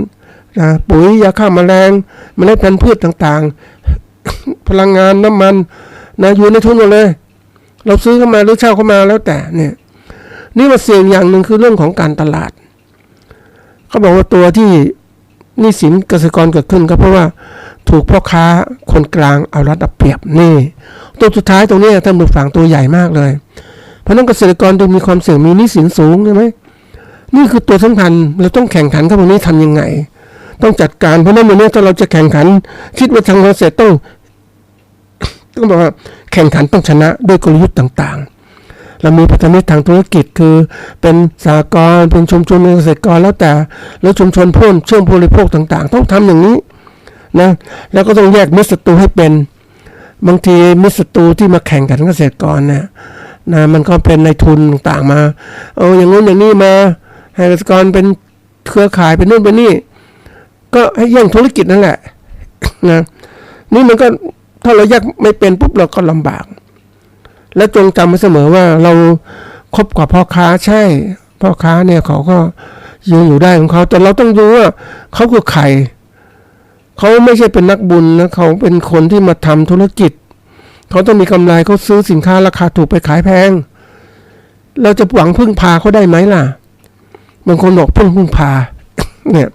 [SPEAKER 3] นะปุ๋ยยาฆ่าแมลงเมล็ดพันธุ์พืชต่างๆ พลังงานน้ำมันนะอยู่ในทุนหมดเลยเราซื้อเข้ามาหรือเช่าเข้ามาแล้วแต่เนี่ยนี่มาเสี่ยงอย่างหนึ่งคือเรื่องของการตลาดเขาบอกว่าตัวที่หนี้สินเกษตรกรเกิดขึ้นก็เพราะว่าถูกพ่อค้าคนกลางเอารัดเอาเปรียบนี่ตัวสุดท้ายตรงนี้ท่านผู้ฟังตัวใหญ่มากเลยเพราะนั้นเกษตรกรต้องมีความเสี่ยงมีหนี้สินสูงใช่ไหมนี่คือตัวสำคัญเราต้องแข่งขันกับตรงนี้ทำยังไงต้องจัดการเพราะนั้นวันนี้ถ้าเราจะแข่งขันคิดว่าทางเกษตรต้องบอกว่าแข่งขันต้องชนะด้วยกลยุทธ์ต่างๆเรามีพันธมิตรทางธุรกิจคือเป็นสหกรณ์เป็นชุมชนเกษตรกรแล้วแต่แล้วชุมชนผู้เชื่อมผู้บริโภคต่างๆต้องทำอย่างนี้นะแล้วก็ต้องแยกมิตรศัตรูให้เป็นบางทีมิตรศัตรูที่มาแข่งกันเกษตรกรเนี่ยนะมันก็เป็นในทุนต่างๆมาอย่างนู้นอย่างนี้มาให้เกษตรกรเป็นเครือข่ายเป็นนู่นเป็นนี่ก็ให้แย่งธุรกิจนั่นแหละนะนี่มันก็ถ้าเราแยกไม่เป็นปุ๊บเราก็ลำบากและจงจำไว้เสมอว่าเราคบกับพ่อค้าใช่พ่อค้าเนี่ยเขาก็ยืนอยู่ได้ของเขาแต่เราต้องดูว่าเขาคือใครเขาไม่ใช่เป็นนักบุญนะเขาเป็นคนที่มาทำธุรกิจเขาต้องมีกำไรเขาซื้อสินค้าราคาถูกไปขายแพงเราจะหวังพึ่งพาเขาได้ไหมล่ะบางคนบอกพึ่งพาเนี่ย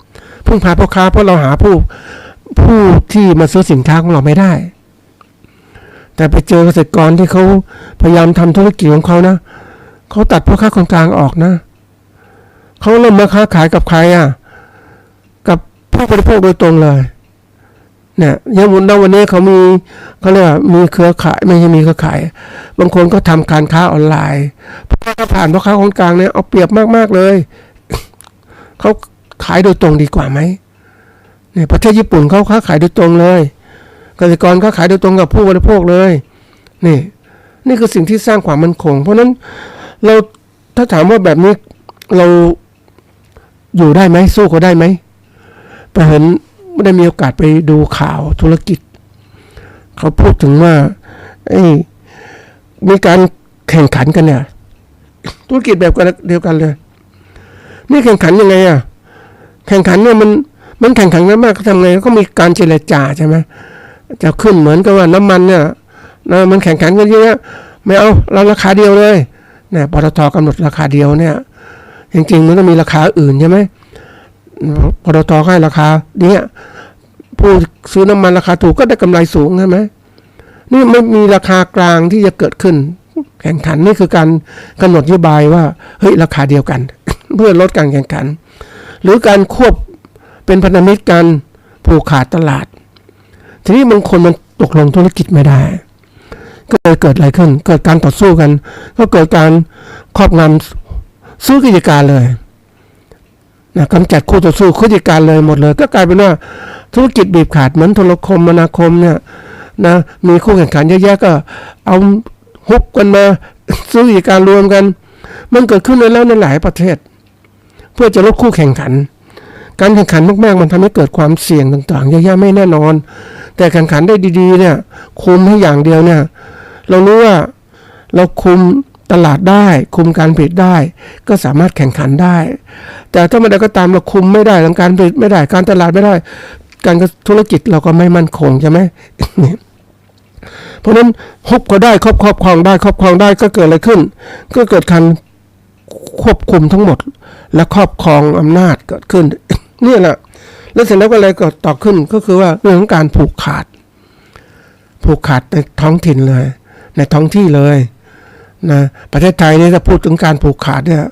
[SPEAKER 3] พึ่งพาพ่อค้าเพราะเราหาผู้ที่มาซื้อสินค้าของเราไม่ได้แต่ไปเจอเกษตรกรที่เขาพยายามทำธุรกิจของเขานะเขาตัดพ่อค้าคนกลางออกนะเขาเริ่มมาค้าขายกับใครกับผู้บริโภคโดยตรงเลยเนี่ยอย่างวันนี้เขาเรียกว่ามีเครือข่ายไม่ใช่มีเครือข่ายบางคนก็ทำการค้าออนไลน์เพราะว่าผ่านพ่อค้าคนกลางเนี่ยเอาเปรียบมากๆเลยเขาขายโดยตรงดีกว่าไหมเนี่ยประเทศญี่ปุ่นเขาค้าขายโดยตรงเลยเกษตรกรค้าขายโดยตรงกับผู้บริโภคเลยนี่คือสิ่งที่สร้างความมั่นคงเพราะนั้นเราถ้าถามว่าแบบนี้เราอยู่ได้ไหมสู้เขาได้ไหมไปเห็นไม่ได้มีโอกาสไปดูข่าวธุรกิจเขาพูดถึงว่ามีการแข่งขันกันเนี่ยธุรกิจแบบเดียวกันเลยนี่แข่งขันยังไงแข่งขันเนี่ยมันแข่งขันกันมากทำไงก็มีการเจรจาใช่ไหมจะขึ้นเหมือนกับว่าน้ำมันเนี่ยนะมันแข่งขันกันเยอะไม่เอาเราราคาเดียวเลยเนี่ยปตท.กำหนดราคาเดียวเนี่ยจริงๆมันต้องมีราคาอื่นใช่ไหมปตท.ให้ราคานี้ผู้ซื้อน้ำมันราคาถูกก็ได้กำไรสูงใช่ไหมนี่ไม่มีราคากลางที่จะเกิดขึ้นแข่งขันนี่คือการกำหนดนโยบายว่าเฮ้ยราคาเดียวกัน เพื่อลดการแข่งขันหรือการควบเป็นพันธมิตรกันผูกขาดตลาดทีนี้บางคนมันตกลงธุรกิจไม่ได้ก็เลยเกิดอะไรขึ้นเกิดการต่อสู้กันก็เกิดการครอบงำซื้อกิจการเลยนะกำจัดคู่ต่อสู้กิจการเลยหมดเลยก็กลายเป็นว่าธุรกิจบีบขาดเหมือนโทรคมนาคมเนี่ยนะมีคู่แข่งขันเยอะแยะก็เอาฮุบกันมาซื้อกิจการรวมกันมันเกิดขึ้นแล้วในหลายประเทศเพื่อจะลดคู่แข่งขันการแข่งขันมากๆมันทำให้เกิดความเสี่ยงต่างๆเยอะแยะไม่แน่นอนแต่แข่งขันได้ดีๆเนี่ยคุมให้อย่างเดียวเนี่ยเรารู้ว่าเราคุมตลาดได้คุมการผลิตได้ก็สามารถแข่งขันได้แต่ถ้ามันใดก็ตามเราคุมไม่ได้ทางการผลิตไม่ได้การตลาดไม่ได้การธุรกิจเราก็ไม่มั่นคงใช่ไหม เพราะนั้นฮุบก็ได้ครอบครองได้ก็เกิดอะไรขึ้นก็เกิดการ ควบคุมทั้งหมดและครอบครองอำนาจเกิดขึ้น นี่แหละแล้วเสร็จแล้วก็อะไรก็ต่อขึ้นก็คือว่าเรื่องของการผูกขาดในท้องถิ่นเลยในท้องที่เลยนะประเทศไทยนี่ถ้าพูดถึงการผูกขาดเนี่ย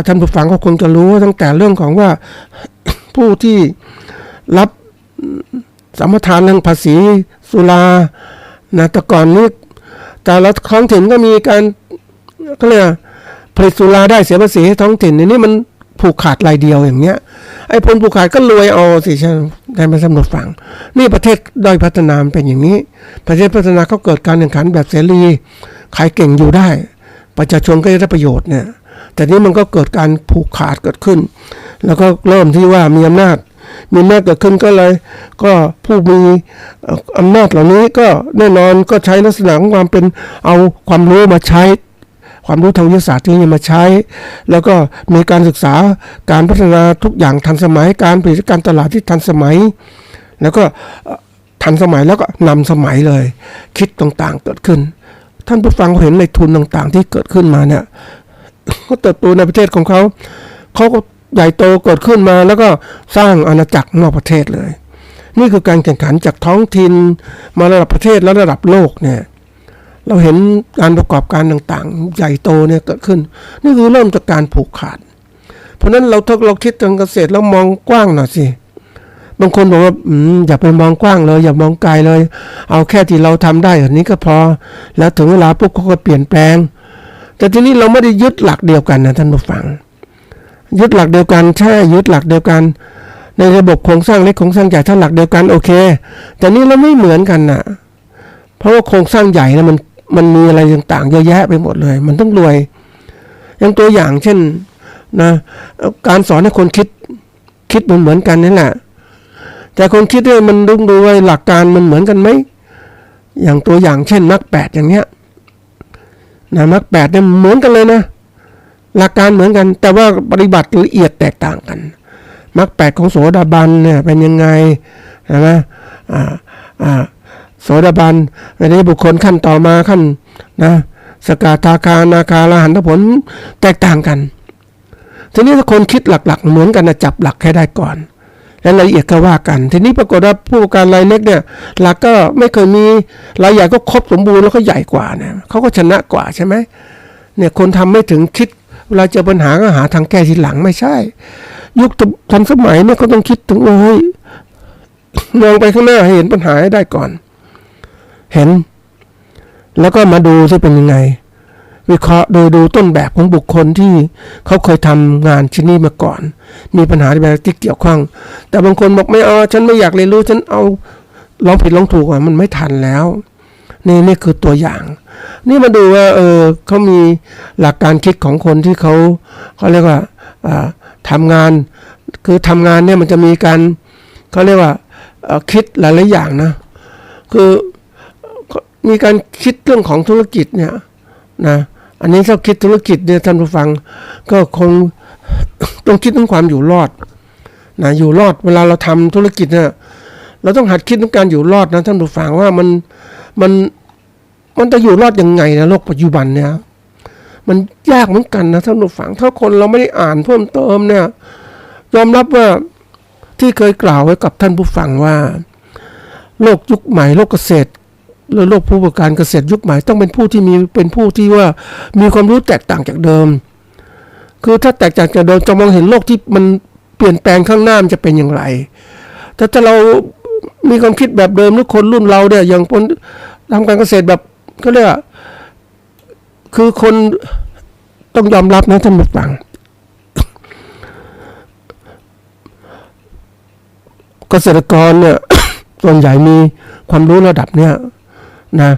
[SPEAKER 3] ท่านผู้ฟังก็คงจะรู้ตั้งแต่เรื่องของว่า ผู้ที่รับสัมปทานเรื่องภาษีสุรานะแต่ก่อนนี้แต่ละท้องถิ่นก็มีการก็เรียกผลิตสุราได้เสียภาษีให้ท้องถิ่นนี่มันผูกขาดรายเดียวอย่างเงี้ยไอ้คนผูกขาดก็รวยเอาสิใช่ได้มาสำรวจฟังนี่ประเทศด้อยพัฒนาเป็นอย่างนี้ประเทศพัฒนาเขาเกิดการแข่งขันแบบเสรีใครเก่งอยู่ได้ประชาชนก็ได้ประโยชน์เนี่ยแต่นี้มันก็เกิดการผูกขาดเกิดขึ้นแล้วก็เริ่มที่ว่ามีอำนาจเกิดขึ้นก็เลยก็ผู้มีอำนาจเหล่านี้ก็แน่นอนก็ใช้ลักษณะของความเป็นเอาความรู้มาใช้ความรู้ทางวิทยาศาสตร์ที่นี่มาใช้แล้วก็มีการศึกษาการพัฒนาทุกอย่างทันสมัยการผลิตการตลาดที่ทันสมัยแล้วก็ทันสมัยแล้วก็นำสมัยเลยคิดต่างๆเกิดขึ้นท่านผู้ฟังเห็นในทุนต่างๆที่เกิดขึ้นมาเนี่ยก็เติบโตในประเทศของเขาก็ใหญ่โตเกิดขึ้นมาแล้วก็สร้างอาณาจักรนอกประเทศเลยนี่คือการแข่งขันจากท้องถิ่นมาระดับประเทศและระดับโลกเนี่ยเราเห็นการประกอบการต่างๆใหญ่โตเนี่ยเกิดขึ้นนี่คือเริ่มจากการผูกขาดเพราะนั้นเราคิดทางเกษตรแล้วมองกว้างหน่อยสิบางคนบอกว่าอย่าไปมองกว้างเลยอย่ามองไกลเลยเอาแค่ที่เราทำได้อันนี้ก็พอแล้วถึงเวลาปุ๊บเขาก็เปลี่ยนแปลงแต่ทีนี้เราไม่ได้ยึดหลักเดียวกันนะท่านผู้ฟังยึดหลักเดียวกันใช่ยึดหลักเดียวกันในระบบโครงสร้างเล็กโครงสร้างใหญ่ถ้าหลักเดียวกันโอเคแต่นี่เราไม่เหมือนกันนะเพราะว่าโครงสร้างใหญ่นะมันมีอะไรต่างๆเยอะแยะไปหมดเลยมันต้องรวยอย่างตัวอย่างเช่นนะการสอนให้คนคิดเหมือนกันนี่แหละแต่คนคิดเนี่ยมันต้องดูว่าหลักการมันเหมือนกันไหมอย่างตัวอย่างเช่นมรรค8อย่างเนี้ยนะมรรค8เนี่ยเหมือนกันเลยนะหลักการเหมือนกันแต่ว่าปฏิบัติละเอียดแตกต่างกันมรรค8ของโสดาบันเนี่ยเป็นยังไงใช่ไหมโสดาบันในบุคคลขั้นต่อมาขั้นนะสกทาคานาคาอรหันตผลแตกต่างกันทีนี้ถ้าคนคิดหลักๆเหมือนกันนะจับหลักให้ได้ก่อนและรายละเอียดก็ว่ากันทีนี้ปรากฏว่าผู้ประกอบการรายเล็กเนี่ยหลักก็ไม่เคยมีรายใหญ่ก็ครบสมบูรณ์แล้วก็ใหญ่กว่าเนี่ยเขาก็ชนะกว่าใช่ไหมเนี่ยคนทำไม่ถึงคิดเวลาเจอปัญหาก็หาทางแก้ทีหลังไม่ใช่ยุคทันสมัยเนี่ยเขาต้องคิดถึงว่าเฮ้ยมองไปข้างหน้าให้เห็นปัญหาให้ได้ก่อนเห็นแล้วก็มาดูซิเป็นยังไงวิเคราะห์โดยดูต้นแบบของบุคคลที่เขาเคยทำงานชิ้นนี้มาก่อนมีปัญหาอะไรที่เกี่ยวข้องแต่บางคนบอกไม่เอาฉันไม่อยากเรียนรู้ฉันเอาลองผิดลองถูกอ่ะมันไม่ทันแล้วนี่คือตัวอย่างนี่มาดูว่าเขามีหลักการคิดของคนที่เขาเรียกว่าทำงานคือทำงานเนี่ยมันจะมีการเขาเรียกว่าคิดหลายๆอย่างนะคือมีการคิดเรื่องของธุรกิจเนี่ยนะอันนี้ถ้าคิดธุรกิจเนี่ยท่านผู้ฟังก็คงต้องคิดถึงความอยู่รอดนะอยู่รอดเวลาเราทำธุรกิจเนี่ยเราต้องหัดคิดถึงการอยู่รอดนะท่านผู้ฟังว่ามันจะอยู่รอดยังไงนะโลกปัจจุบันเนี่ยมันยากเหมือนกันนะท่านผู้ฟังถ้าคนเราไม่ได้อ่านเพิ่มเติมเนี่ยยอมรับว่าที่เคยกล่าวไว้กับท่านผู้ฟังว่าโลกยุคใหม่โลกเกษตรหรือโลกผู้ประกอบการเกษตรยุคใหม่ต้องเป็นผู้ที่ว่ามีความรู้แตกต่างจากเดิมคือถ้าแตกต่างจากเดิมจะมองเห็นโลกที่มันเปลี่ยนแปลงข้างหน้ามันจะเป็นอย่างไรแต่ถ้าเรามีความคิดแบบเดิมหรือคนรุ่นเราเนี่ยอย่างคนทำการเกษตรแบบก็เรียกคือคนต้องยอมรับนะท่านผู้ฟังเกษตรกรเนี่ยส่วนใหญ่มีความรู้ระดับเนี่ยนะ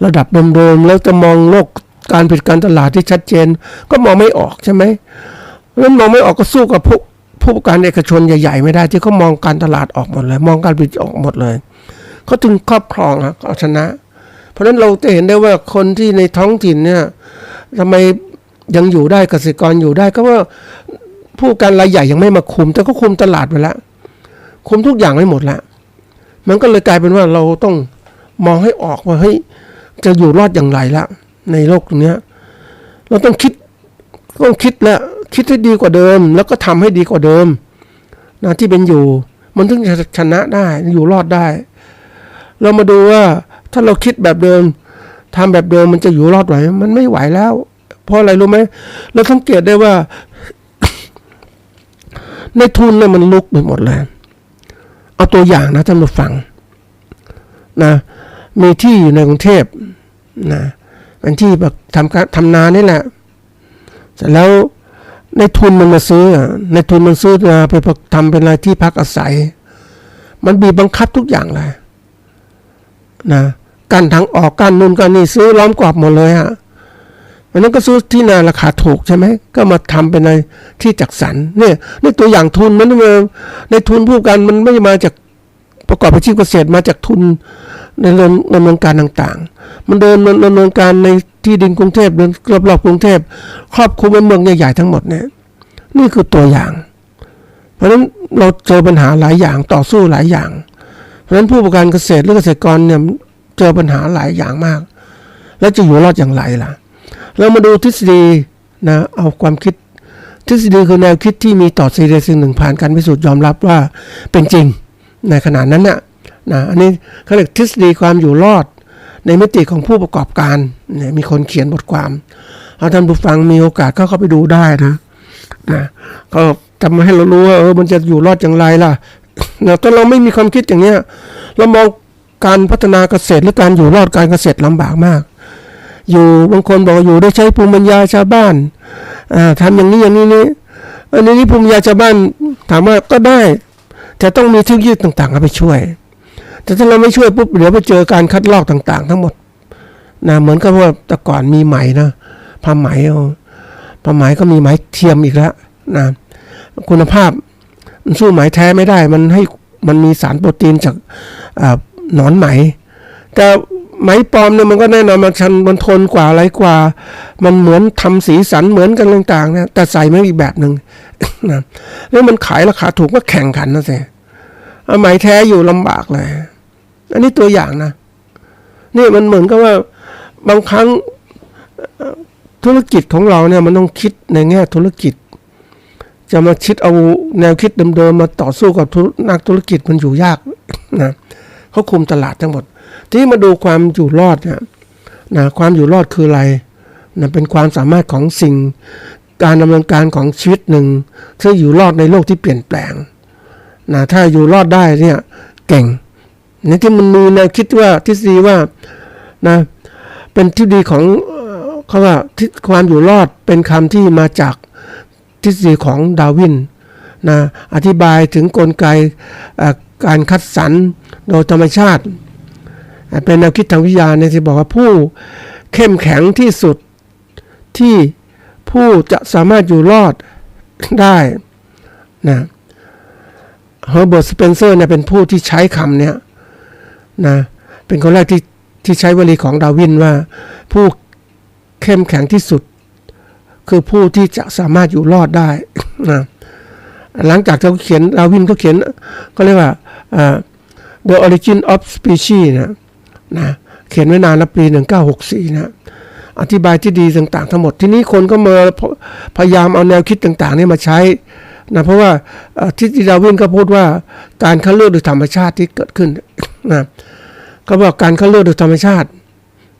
[SPEAKER 3] ระดับเดิมๆแล้วจะมองโลกการผลิตการตลาดที่ชัดเจนก็มองไม่ออกใช่ไหมเพราะฉะนั้นมองไม่ออกก็สู้กับผู้ประกอบการเอกชนใหญ่ๆไม่ได้ที่เขามองการตลาดออกหมดเลยมองการผลิตออกหมดเลยเขาถึงครอบครองเอาชนะเพราะฉะนั้นเราจะเห็นได้ว่าคนที่ในท้องถิ่นเนี่ยทำไมยังอยู่ได้เกษตรกรอยู่ได้ก็ว่าผู้ประกอบการรายใหญ่ยังไม่มาคุมแต่ก็คุมตลาดไปแล้วคุมทุกอย่างไว้หมดแล้วมันก็เลยกลายเป็นว่าเราต้องมองให้ออกว่าเฮ้ยจะอยู่รอดอย่างไรละในโลกตรงนี้เราต้องคิด ต้องคิดและคิดให้ดีกว่าเดิมแล้วก็ทำให้ดีกว่าเดิมนะที่เป็นอยู่มันถึงจะชนะได้อยู่รอดได้เรามาดูว่าถ้าเราคิดแบบเดิมทำแบบเดิมมันจะอยู่รอดไหวมันไม่ไหวแล้วเพราะอะไรรู้ไหมเราสังเกตได้ว่า ในทุนเนี่ยมันลุกไปหมดเลยเอาตัวอย่างนะท่านผู้ฟังนะมีที่อยู่ในกรุงเทพนะเป็นที่แบบทำนานี่แหละเสร็จแล้วในทุนมันมาซื้อในทุนมันซื้อมาไปทำเป็นอะไรที่พักอาศัยมันบีบบังคับทุกอย่างเลยนะการทางออกการนู่นการนี่ซื้อล้อมกรอบหมดเลยฮะอันนั้นก็ซื้อที่นาราคาถูกใช่ไหมก็มาทำเป็นอะไรที่จัดสรรเนี่ยนี่ตัวอย่างทุนมันในทุนผู้กันมันไม่มาจากประกอบอาชีพเกษตรมาจากทุนในเรื่องดำเนินการต่างๆมันเดินดำเนินการในที่ดินกรุงเทพรอบๆกรุงเทพครอบคลุมเมืองใหญ่ๆทั้งหมดเนี่ยนี่คือตัวอย่างเพราะฉะนั้นเราเจอปัญหาหลายอย่างต่อสู้หลายอย่างเพราะฉะนั้นผู้ประกอบการเกษตรหรือเกษตรกรเนี่ยเจอปัญหาหลายอย่างมากแล้วจะอยู่รอดอย่างไรล่ะเรามาดูทฤษฎีนะเอาความคิดทฤษฎีคือแนวคิดที่มีต่อสิ่งใดสิ่งหนึ่งผ่านการพิสูจน์ยอมรับว่าเป็นจริงในขณะนั้นนะอันนี้เขาเรียกทฤษฎีความอยู่รอดในมิติของผู้ประกอบการเนี่ยมีคนเขียนบทความเอาท่านผู้ฟังมีโอกาสก็เข้าไปดูได้นะก็ทำให้เรารู้ว่ามันจะอยู่รอดอย่างไรล่ะถ้าเราไม่มีความคิดอย่างเนี้ยเรามองการพัฒนาเกษตรหรือการอยู่รอดการเกษตรลำบากมากอยู่บางคนบอกอยู่ได้ใช้ภูมิปัญญาชาวบ้านทำอย่างนี้อย่างนี้นี่อันนี้ภูมิปัญญาชาวบ้านถามว่าก็ได้แต่ต้องมีเทคโนโลยีต่างๆไปช่วยแต่ถ้าเราไม่ช่วยปุ๊บเดี๋ยวไปเจอการคัดลอกต่างๆทั้งหมดเหมือนกับว่าแต่ก่อนมีไหมนะผ้าไหมก็มีไหมเทียมอีกแล้วนะคุณภาพมันสู้ไหมแท้ไม่ได้มันมีสารโปรตีนจากหนอนไหมแต่ไหมปลอมเนี่ยมันก็แน่นอนมันทนกว่าอะไรกว่ามันเหมือนทำสีสันเหมือนกันต่างๆนะแต่ใส่ไม่อีกแบบหนึ่งนะแล้วมันขายราคาถูกก็แข่งขันนะสิไหมแท้อยู่ลำบากเลยอันนี้ตัวอย่างนะนี่มันเหมือนกับว่าบางครั้งธุรกิจของเราเนี่ยมันต้องคิดในแง่ธุรกิจจะมาคิดเอาแนวคิดเดิมๆมาต่อสู้กับนักธุรกิจมันอยู่ยากนะเขาคุมตลาดทั้งหมดที่มาดูความอยู่รอดเนี่ยความอยู่รอดคืออะไรเป็นความสามารถของสิ่งการดำเนินการของชีวิตหนึ่งที่อยู่รอดในโลกที่เปลี่ยนแปลงถ้าอยู่รอดได้เนี่ยเก่งนี่ที่มันมีแนวคิดว่าทฤษฎีว่าเป็นทฤษฎีของเขาว่าความอยู่รอดเป็นคำที่มาจากทฤษฎีของดาร์วินอธิบายถึงกลไกการคัดสรรโดยธรรมชาติเป็นแนวคิดทางวิทยาเนี่ยที่บอกว่าผู้เข้มแข็งที่สุดที่ผู้จะสามารถอยู่รอดได้เฮอร์เบิร์ต สเปนเซอร์เนี่ยเป็นผู้ที่ใช้คำเนี้ยเป็นคนแรกที่ใช้วลีของดาร์วินว่าผู้เข้มแข็งที่สุดคือผู้ที่จะสามารถอยู่รอดได้หลังจากเขาเขียนดาร์วินเขาเขียนก็เรียกว่าThe Origin of Species เขียนไว้นานแล้วปี1964อธิบายที่ดีต่างๆทั้งหมดทีนี้คนก็มาพยายามเอาแนวคิดต่างๆนี่มาใช้เพราะว่าที่ดาร์วินก็พูดว่าการคัดเลือกโดยธรรมชาติที่เกิดขึ้นเขาบอกการคัดเลือกโดยธรรมชาติ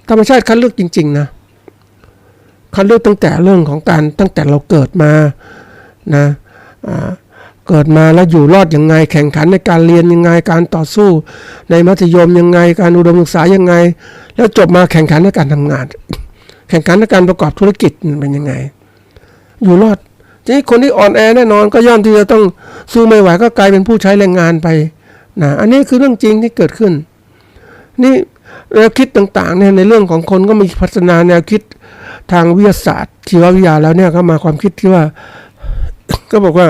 [SPEAKER 3] คัดเลือกจริงๆคัดเลือกตั้งแต่เรื่องของการตั้งแต่เราเกิดมาเกิดมาแล้วอยู่รอดยังไงแข่งขันในการเรียนยังไงการต่อสู้ในมัธยมยังไงการอุดมศึกษายังไงแล้วจบมาแข่งขันในการทำงานแข่งขันในการประกอบธุรกิจเป็นยังไงอยู่รอดทีนี้คนที่อ่อนแอแน่นอนก็ย่อมที่จะต้องสู้ไม่ไหวก็กลายเป็นผู้ใช้แรงงานไปอันนี้คือเรื่องจริงที่เกิดขึ้นนี่แนวคิดต่างๆเนี่ยในเรื่องของคนก็มีพัฒนาแนวคิดทางวิทยาศาสตร์ชีววิทยาแล้วเนี่ยก็มาความคิดที่ว่าก็บอกว่า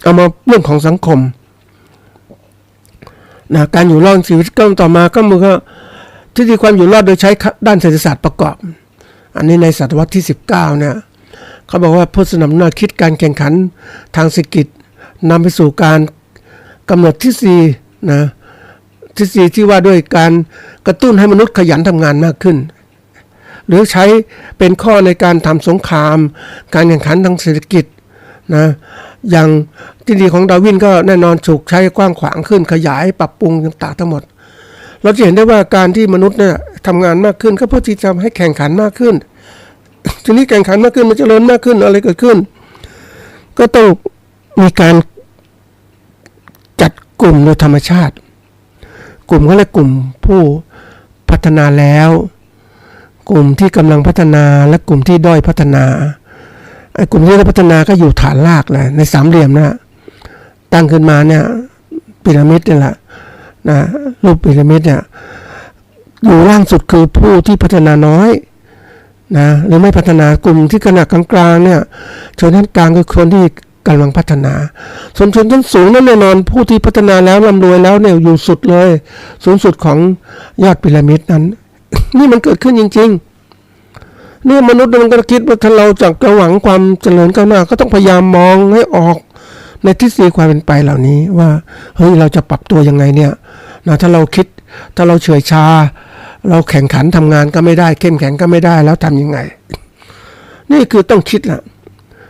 [SPEAKER 3] เอามาเรื่องของสังคมการอยู่รอดชีวิตก็ต่อมาก็มือก็ทฤษฎีความอยู่รอดโดยใช้ด้านเศรษฐศาสตร์ประกอบอันนี้ในศตวรรษที่19เนี่ยเขาบอกว่าผู้สนับสนุนคิดการแข่งขันทางเศรษฐกิจนำไปสู่การกำหนดทฤษฎีทฤษฎีที่ว่าด้วยการกระตุ้นให้มนุษย์ขยันทำงานมากขึ้น หรือใช้เป็นข้อในการทำสงครามการแข่งขันทางเศรษฐกิจนะอย่างทฤษฎีของดาร์วินก็แน่นอนถูกใช้กว้างขวางขึ้นขยายปรับปรุงต่างๆทั้งหมดเราจะเห็นได้ว่าการที่มนุษย์เนี่ยทำงานมากขึ้นก็เพื่อที่จะให้แข่งขันมากขึ้นทีนี้แข่งขันมากขึ้นมันเจริญมากขึ้นอะไรเกิดขึ้นก็ต้องมีการจัดกลุ่มโดยธรรมชาติกลุ่มก็เรียกกลุ่มผู้พัฒนาแล้วกลุ่มที่กำลังพัฒนาและกลุ่มที่ด้อยพัฒนาไอ้กลุ่มที่ด้อยพัฒนาก็อยู่ฐานรากเลยในสามเหลี่ยมนะตั้งขึ้นมาเนี่ยพีระมิดนี่แหละนะรูปพีระมิดเนี่ยอยู่ล่างสุดคือผู้ที่พัฒนาน้อยนะหรือไม่พัฒนากลุ่มที่ขนาดกลางๆเนี่ยชนชั้นกลางคือคนที่กำลังพัฒนาส่วนชนชั้นสูงนั้นแน่นอนผู้ที่พัฒนาแล้วร่ำรวยแล้วเนี่ยอยู่สุดเลยสูงสุดของยอดพีระมิดนั้น นี่มันเกิดขึ้นจริงๆนี่มนุษย์มันก็คิดว่าถ้าเราจะหวังความเจริญก้าวหน้าก็ต้องพยายามมองให้ออกในทฤษฎีความเป็นไปเหล่านี้ว่าเฮ้ยเราจะปรับตัวยังไงเนี่ยนะถ้าเราคิดถ้าเราเฉื่อยชาเราแข่งขันทำงานก็ไม่ได้เข้มแข็งก็ไม่ได้แล้วทำยังไงนี่คือต้องคิดละ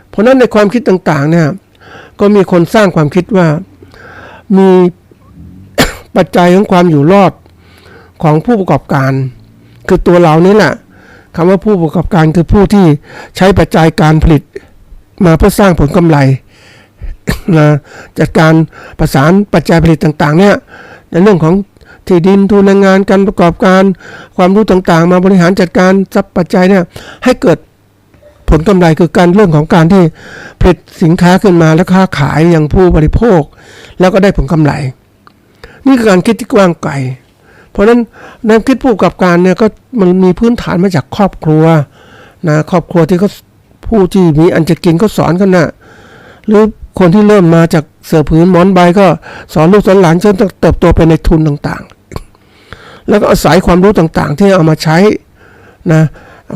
[SPEAKER 3] เพราะนั้นในความคิดต่างๆเนี่ยก็มีคนสร้างความคิดว่ามี ปัจจัยของความอยู่รอดของผู้ประกอบการคือตัวเรานี่แหละคำว่าผู้ประกอบการคือผู้ที่ใช้ปัจจัยการผลิตมาเพื่อสร้างผลกำไร นะจัดการประสานปัจจัยผลิตต่างๆเนี่ยในเรื่องของที่ดินทุนแรงงานการประกอบการความรู้ต่างๆมาบริหารจัดการทรัพย์ปัจจัยเนี่ยให้เกิดผลกำไรคือการเรื่องของการที่ผลิตสินค้าขึ้นมาแล้วค้าขายอย่างผู้บริโภคแล้วก็ได้ผลกำไรนี่คือการคิดที่กว้างไกลเพราะฉะนั้นแนวคิดผู้ประกอบการเนี่ยก็มันมีพื้นฐานมาจากครอบครัวนะครอบครัวที่เขาผู้ที่มีอันจะกินก็สอนกันนะหรือคนที่เริ่มมาจากเสื่อผืนหมอนใบก็สอนลูกสอนหลานจนเติบโตไปในทุนต่างๆแล้วก็อาศัยความรู้ต่างๆที่เอามาใช้นะ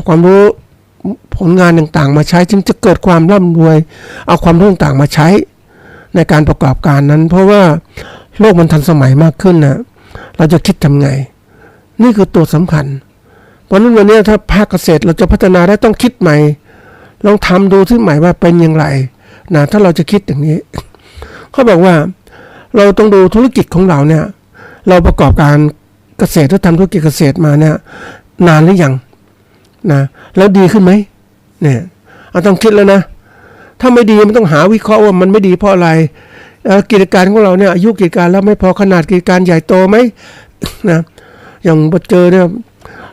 [SPEAKER 3] ความรู้ผลงานต่างๆมาใช้จึงจะเกิดความร่ำรวยเอาความรู้ต่างๆมาใช้ในการประกอบการนั้นเพราะว่าโลกมันทันสมัยมากขึ้นนะเราจะคิดทำไงนี่คือตัวสำคัญเพราะนั้นวันนี้ถ้าภาคเกษตรเราจะพัฒนาได้ต้องคิดใหม่ลองทำดูที่ใหม่ว่าเป็นอย่างไรนะถ้าเราจะคิดอย่างนี้เขาบอกว่าเราต้องดูธุรกิจของเราเนี่ยเราประกอบการเกษตรหรือทำธุรกิจเกษตรมาเนี่ยนานหรือยังนะแล้วดีขึ้นไหมเนี่ยเราต้องคิดแล้วนะถ้าไม่ดีมันต้องหาวิเคราะห์ว่ามันไม่ดีเพราะอะไรกิจการของเราเนี่ยอายุกิจการแล้วไม่พอขนาดกิจการใหญ่โตไหมนะอย่างเจอเนี่ย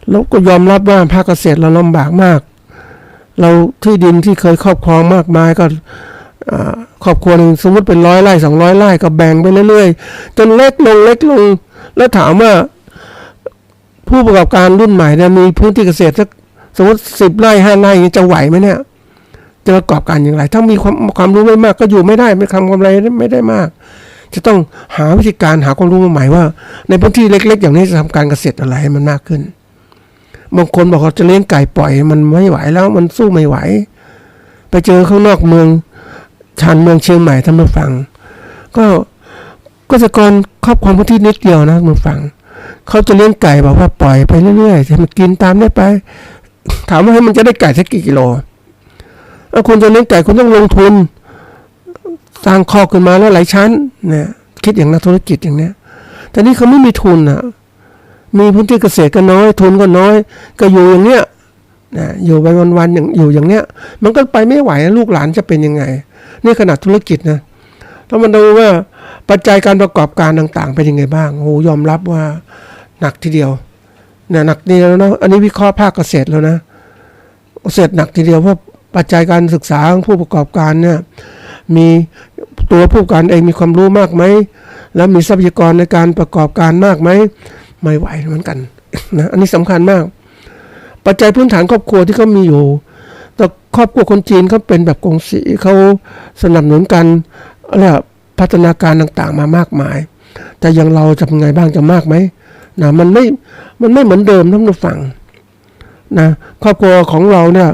[SPEAKER 3] เราก็ยอมรับว่าภาคเกษตรเราลำบากมากเราที่ดินที่เคยครอบครองมากมายก็ครอบครัวนึงสมมติเป็น100 ไร่200 ไร่ก็แบ่งไปเรื่อยๆจนเล็กลงแล้วถามว่าผู้ประกอบการรุ่นใหม่เนี่ยมีพื้นที่เกษตรสักสมมติ10 ไร่5 ไร่จะไหวไหมเนี่ยจะประกอบการอย่างไรถ้ามีความรู้ไม่มากก็อยู่ไม่ได้ไม่ทำกำไรไม่ได้มากจะต้องหาวิธีการหาความรู้ใหม่ว่าในพื้นที่เล็กๆอย่างนี้จะทำการเกษตรอะไรให้มันมากขึ้นบางคนบอกว่าจะเลี้ยงไก่ปล่อยมันไม่ไหวแล้วมันสู้ไม่ไหวไปเจอข้างนอกเมืองชานเมืองเชียงใหม่ท่านผู้ฟังก็เกษตรกรครอบครองพื้นที่นิดเดียวนะท่านผู้ฟังเขาจะเลี้ยงไก่บอกว่าปล่อยไปเรื่อยๆให้มันกินตามได้ไปถามว่าให้มันจะได้ไก่สักกี่กิโลคุณจะเลี้ยงไก่คุณต้องลงทุนสร้างคอกขึ้นมาแล้วหลายชั้นเนี่ยคิดอย่างนักธุรกิจอย่างเนี้ยแต่นี่เขาไม่มีทุนนะมีพื้นที่เกษตรก็น้อยทุนก็น้อยก็อยู่อย่างเนี้ยนะอยู่ไปวันๆอย่างอยู่อย่างเนี้ยมันก็ไปไม่ไหวลูกหลานจะเป็นยังไงนี่ขนาดธุรกิจนะแล้วมันดูว่าปัจจัยการประกอบการต่างๆเป็นยังไงบ้างโอ้ยอมรับว่าหนักทีเดียวเนี่ยหนักนี่แล้วนะอันนี้วิเคราะห์ภาคเกษตรแล้วนะเกษตรหนักทีเดียวเพราะปัจจัยการศึกษาของผู้ประกอบการเนี่ยมีตัวผู้ประกอบการเองมีความรู้มากไหมแล้วมีทรัพยากรในการประกอบการมากไหมไม่ไหวเหมือนกันนะอันนี้สำคัญมากปัจจัยพื้นฐานครอบครัวที่เขามีอยู่แต่ครอบครัวคนจีนเขาเป็นแบบกงสีเขาสนับสนุนกันอะไรพัฒนาการต่างๆมามากมายแต่อย่างเราจะเป็นไงบ้างจะมากไหมนะมันไม่เหมือนเดิมท่านผู้ฟังนะครอบครัวของเราเนี่ย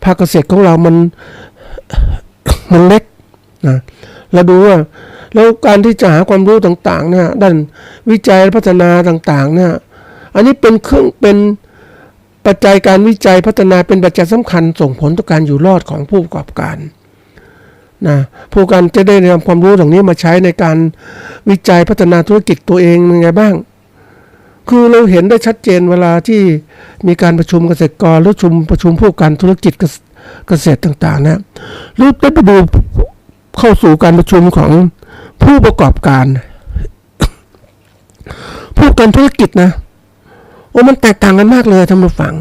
[SPEAKER 3] ภาคเกษตรของเรามันเล็กนะเราดูว่าแล้วการที่จะหาความรู้ต่างๆเนี่ยด้านวิจัยพัฒนาต่างๆเนี่ยอันนี้เป็นเครื่องเป็น ปัจจัยการวิจัยพัฒนาเป็นปัจจัยสำคัญส่งผลต่อการอยู่รอดของผู้ประกอบการนะผู้ประกอบการจะได้นำความรู้ตรงนี้มาใช้ในการวิจัยพัฒนาธุรกิจตัวเองยังไงบ้างคือเราเห็นได้ชัดเจนเวลาที่มีการประชุมเกษตรกรหรือประชุมผู้ประกอบการธุรกิจเกษตรต่างๆนะหรือได้ไปดูเข้าสู่การประชุมของผู้ประกอบการผู้ประกอบการธุรกิจนะโอ้มันแตกต่างกันมากเลยท่านผู้ฟัง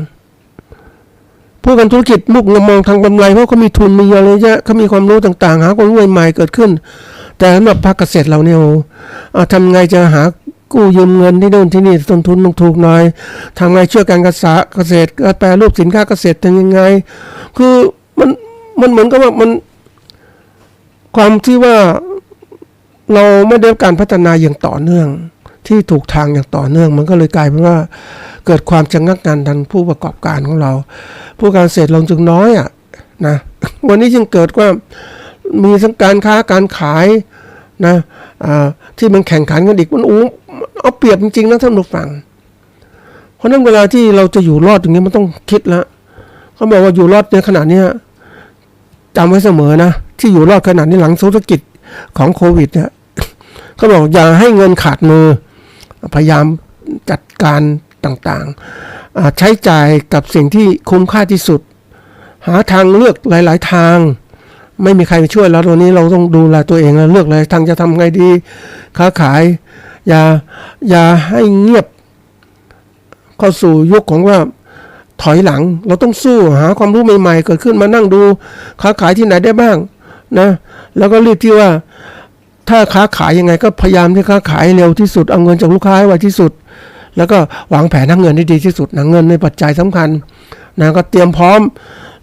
[SPEAKER 3] ผู้ประกอบการธุรกิจมุกมองทางกำไรเพราะเขามีทุนมีอะไรเยอะเขามีความรู้ต่างๆหาความรู้ใหม่ๆเกิดขึ้นแต่สำหรับภาคเกษตรเราเนี่ยทำไงจะหากู้ยืมเงินที่โน่นที่นี่ต้นทุนต้องถูกหน่อยทางไงช่วยการเกษตรแปรรูปสินค้าเกษตรเป็นยังไงคือมันเหมือนกับว่ามันความที่ว่าเราไม่ได้รับการพัฒนาอย่างต่อเนื่องที่ถูกทางอย่างต่อเนื่องมันก็เลยกลายเป็นว่าเกิดความชะงักงันทางผู้ประกอบการของเราผู้การเกษตรเราจึงน้อยนะวันนี้จึงเกิดว่ามีทั้งการค้าการขายนะที่มันแข่งขันกันอีกมันเอาเปรียบจริงๆนะท่านผู้ฟังเพราะนั้นเวลาที่เราจะอยู่รอดตรงนี้มันต้องคิดแล้วเขาบอกว่าอยู่รอดในขณะนี้จำไว้เสมอนะที่อยู่รอดขนาดนี้หลังธุรกิจของโควิดเนี่ยเขาบอกอย่าให้เงินขาดมือพยายามจัดการต่างๆใช้จ่ายกับสิ่งที่คุ้มค่าที่สุดหาทางเลือกหลายๆทางไม่มีใครช่วยแล้วตอนนี้เราต้องดูแลตัวเองแล้วเลือกเลยทางจะทำไงดีค้าขายอย่าให้เงียบเข้าสู่ยุคของว่าถอยหลังเราต้องสู้หาความรู้ใหม่ๆเกิดขึ้นมานั่งดูค้าขายที่ไหนได้บ้างนะแล้วก็รีบที่ว่าถ้าค้าขายยังไงก็พยายามที่ค้าขายเร็วที่สุดเอาเงินจากลูกค้าให้ไวที่สุดแล้วก็วางแผนทางเงินให้ดีที่สุดนะเงินในปัจจัยสำคัญนะก็เตรียมพร้อม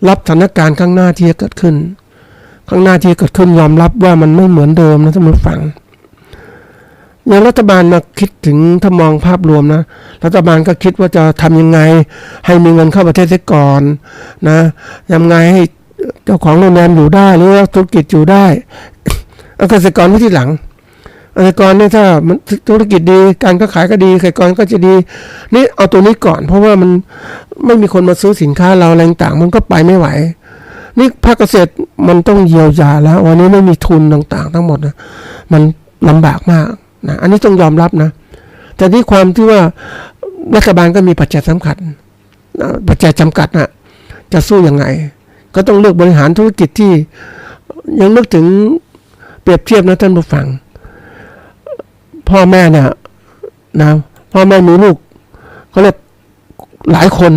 [SPEAKER 3] รับสถานการณ์ข้างหน้าที่จะเกิดขึ้นยอมรับว่ามันไม่เหมือนเดิมนะท่านผู้ฟังอย่างรัฐบาลมาคิดถึงถ้ามองภาพรวมนะรัฐบาลก็คิดว่าจะทำยังไงให้มีเงินเข้าประเทศได้ก่อนนะยังไงให้เจ้าของโรงแรมอยู่ได้หรือว่าธุรกิจอยู่ได้เกษตรกรไว้ที่หลังเกษตรกรเนี่ยถ้าธุรกิจดีการค้าขายก็ดีเกษตรกรก็จะดีนี่เอาตัวนี้ก่อนเพราะว่ามันไม่มีคนมาซื้อสินค้าเราอะไรต่างมันก็ไปไม่ไหวนี่ภาคเกษตรมันต้องเยียวยาแล้ววันนี้ไม่มีทุนต่างๆทั้งหมดนะมันลำบากมากนะอันนี้ต้องยอมรับนะแต่ที่ความที่ว่ารัฐบาลก็มีปัจจัยสำคัญปัจจัยจำกัดนะจะสู้ยังไงก็ต้องเลือกบริหารธุรกิจที่ยังนึกถึงเปรียบเทียบนะท่านผู้ฟังพ่อแม่เนี่ยนะพ่อแม่มีลูกเขาเรียกหลายคน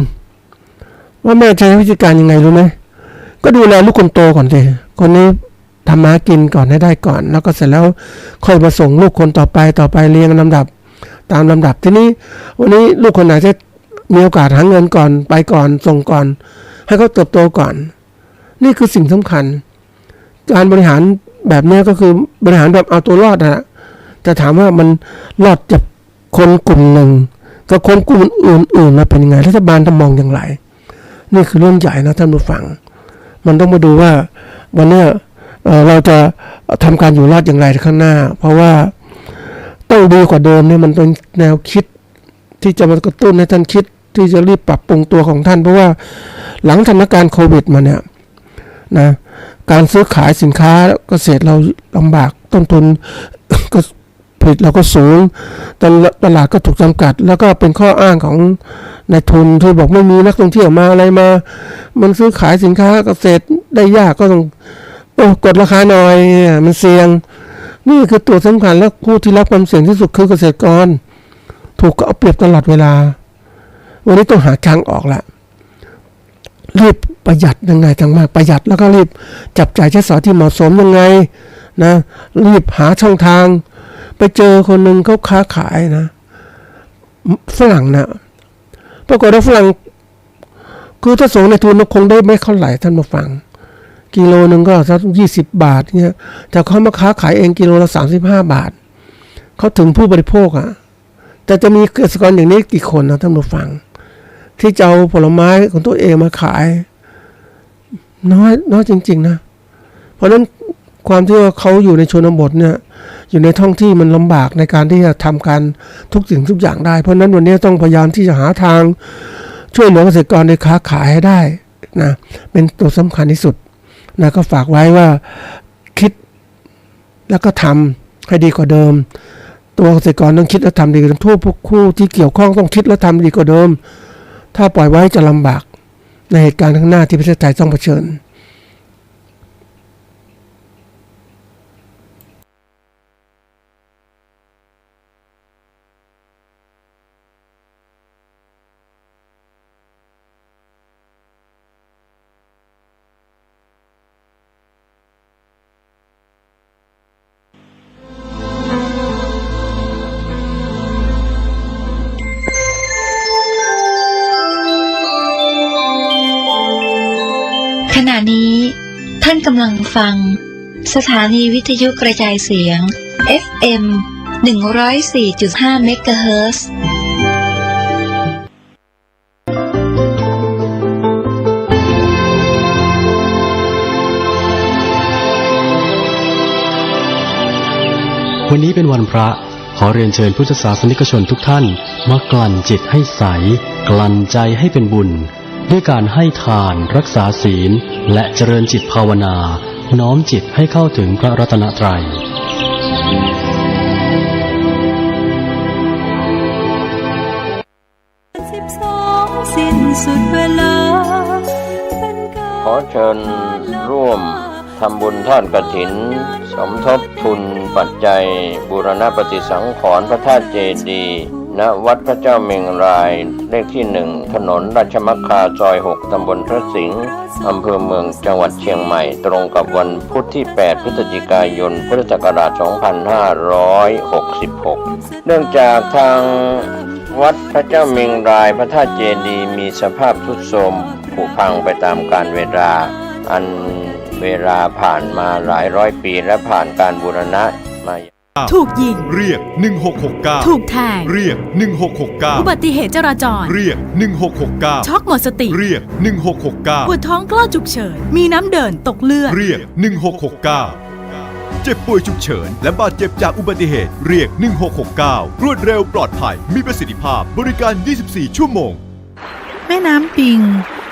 [SPEAKER 3] ว่าแม่ใช้วิธีการยังไงรู้ไหมก็ดูแลลูกคนโตก่อนสิคนนี้ทำมากินก่อนให้ได้ก่อนแล้วก็เสร็จแล้วค่อยมาส่งลูกคนต่อไปเรียงลำดับตามลำดับทีนี้วันนี้ลูกคนไหนจะมีโอกาสหาเงินก่อนไปก่อนส่งก่อนให้เขาเติบโตก่อนนี่คือสิ่งสำคัญการบริหารแบบนี้ก็คือบริหารแบบเอาตัวรอดนะแต่ถามว่ามันรอดจากคนกลุ่มหนึ่งกับคนกลุ่มอื่นๆมาเป็นยังไงรัฐบาลจะมองอย่างไรนี่คือเรื่องใหญ่นะท่านผู้ฟังมันต้องมาดูว่าวันนี้เราจะทำการอยู่รอดอย่างไรข้างหน้าเพราะว่าต้องดีกว่าเดิมเนี่ยมันเป็นแนวคิดที่จะมากระตุ้นให้ท่านคิดที่จะรีบปรับปรุงตัวของท่านเพราะว่าหลังสถานการณ์โควิดมาเนี่ยนะการซื้อขายสินค้าเกษตรเราลำบากต้นทุนก็ผลิตเราก็สูงตลาดก็ถูกจำกัดแล้วก็เป็นข้ออ้างของนายทุนที่บอกไม่มีนักท่องเที่ยวมาอะไรมามันซื้อขายสินค้าเกษตรได้ยากก็ต้องกดราคาหน่อยมันเสี่ยงนี่คือตัวสำคัญและผู้ที่รับความเสี่ยงที่สุดคือเกษตรกรถูกเอาเปรียบตลอดเวลาวันนี้ต้องหาทางออกละรีบประหยัดยังไงทางมากประหยัดแล้วก็รีบจับจ่ายใช้สอยที่เหมาะสมยังไงนะรีบหาช่องทางไปเจอคนหนึ่งเขาค้าขายนะฝรั่งนะปรากฏว่าฝรั่งคือถ้าส่งในทุนคงได้ไม่เท่าไหร่ท่านมาฟังกิโลนึงก็สัก20 บาทเงี้ยแต่เขามาค้าขายเองกิโลละ35 บาทเขาถึงผู้บริโภคแต่จะมีเกษตรกรอย่างนี้กี่คนนะท่านผู้ฟังที่จะเอาผลไม้ของตัวเองมาขายน้อยจริงๆนะเพราะฉะนั้นความที่ว่าเขาอยู่ในชนบทเนี่ยอยู่ในท้องที่มันลำบากในการที่จะทำการทุกสิ่งทุกอย่างได้เพราะฉะนั้นวันนี้ต้องพยายามที่จะหาทาง ช่วยเหลือเกษตรกรในค้าขายให้ได้นะเป็นตัวสำคัญที่สุดนะก็ฝากไว้ว่าคิดแล้วก็ทำให้ดีกว่าเดิมตัวเกษตรกรต้องคิดและทำดีกว่าเดิมทุกคู่ที่เกี่ยวข้องต้องคิดและทำดีกว่าเดิมถ้าปล่อยไว้จะลำบากในเหตุการณ์ข้างหน้าที่ประเทศไทยต้องเผชิญ
[SPEAKER 4] ขณะนี้ท่านกำลังฟังสถานีวิทยุกระจายเสียง FM 104.5 เมกะเฮิรตซ์
[SPEAKER 5] วันนี้เป็นวันพระขอเรียนเชิญพุทธศาสนิกชนทุกท่านมากลั่นจิตให้ใสกลั่นใจให้เป็นบุญด้วยการให้ทานรักษาศีลและเจริญจิตภาวนาน้อมจิตให้เข้าถึงพระรัตนตรัย
[SPEAKER 2] สิ้นสุดเวลา
[SPEAKER 1] ขอเชิญร่วมทำบุญทอดกฐินสมทบทุนปัจจัยบูรณปฏิสังขรณ์พระธาตุเจดีย์ณวัดพระเจ้าเมงรายเลขที่ 1 ถนนราชมัคคาซอย 6 ตำบลพระสิงห์อำเภอเมืองจังหวัดเชียงใหม่ตรงกับวันพุธที่ 8 พฤศจิกายน พุทธศักราช 2566 เนื่องจากทางวัดพระเจ้าเมงรายพระธาตุเจดีย์มีสภาพทรุดโทรมผุพังไปตามกาลเวลาอันเวลาผ่านมาหลายร้อยปีและผ่านการบูรณะมา
[SPEAKER 6] ถูกยิง
[SPEAKER 7] เรียก1669
[SPEAKER 6] ถูกแทง
[SPEAKER 7] เรียก1669
[SPEAKER 6] อุบัติเหตุจราจร
[SPEAKER 7] เรียก1669
[SPEAKER 6] ช็อกหมดสติ
[SPEAKER 7] เรียก1669
[SPEAKER 6] ปวดท้องคลอดฉุกเฉินมีน้ำเดินตกเลือด
[SPEAKER 7] เรียก1669เจ็บป่วยฉุกเฉินและบาดเจ็บจากอุบัติเหตุเรียก1669รวดเร็วปลอดภัยมีประสิทธิภาพบริการ24ชั่วโมง
[SPEAKER 8] แม่น้ำปิง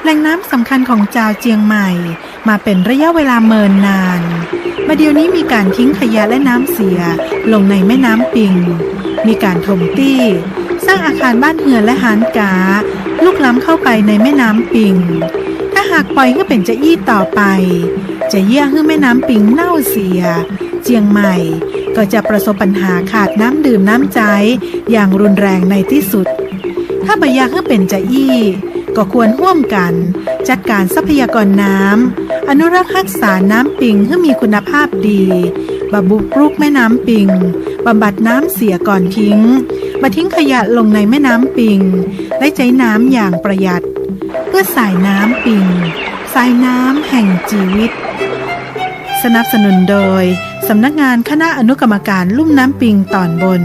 [SPEAKER 8] แหล่งน้ำสำคัญของชาวเจียงใหม่มาเป็นระยะเวลาเมินนานมาเดี๋ยวนี้มีการทิ้งขยะและน้ำเสียลงในแม่น้ำปิงมีการถมตี้สร้างอาคารบ้านเรือนและหานกาลุกล้ำเข้าไปในแม่น้ำปิงถ้าหากปล่อยให้เป็นจะอี้ต่อไปจะเยี่ยงให้แม่น้ำปิงเน่าเสียเจียงใหม่ก็จะประสบปัญหาขาดน้ำดื่มน้ำใจอย่างรุนแรงในที่สุดถ้าบ่อยากให้เป็นจะอี้ก็ควรร่วมกันจัดการทรัพยากรน้ำอนุรักษ์รักษาน้ำปิงให้มีคุณภาพดีบำรุงแม่น้ำปิงบำบัดน้ำเสียก่อนทิ้งมาทิ้งขยะลงในแม่น้ำปิงและใช้น้ำอย่างประหยัดเพื่อสายน้ำปิงสายน้ำแห่งชีวิตสนับสนุนโดยสำนักงานคณะอนุกรรมการลุ่มน้ำปิงตอนบน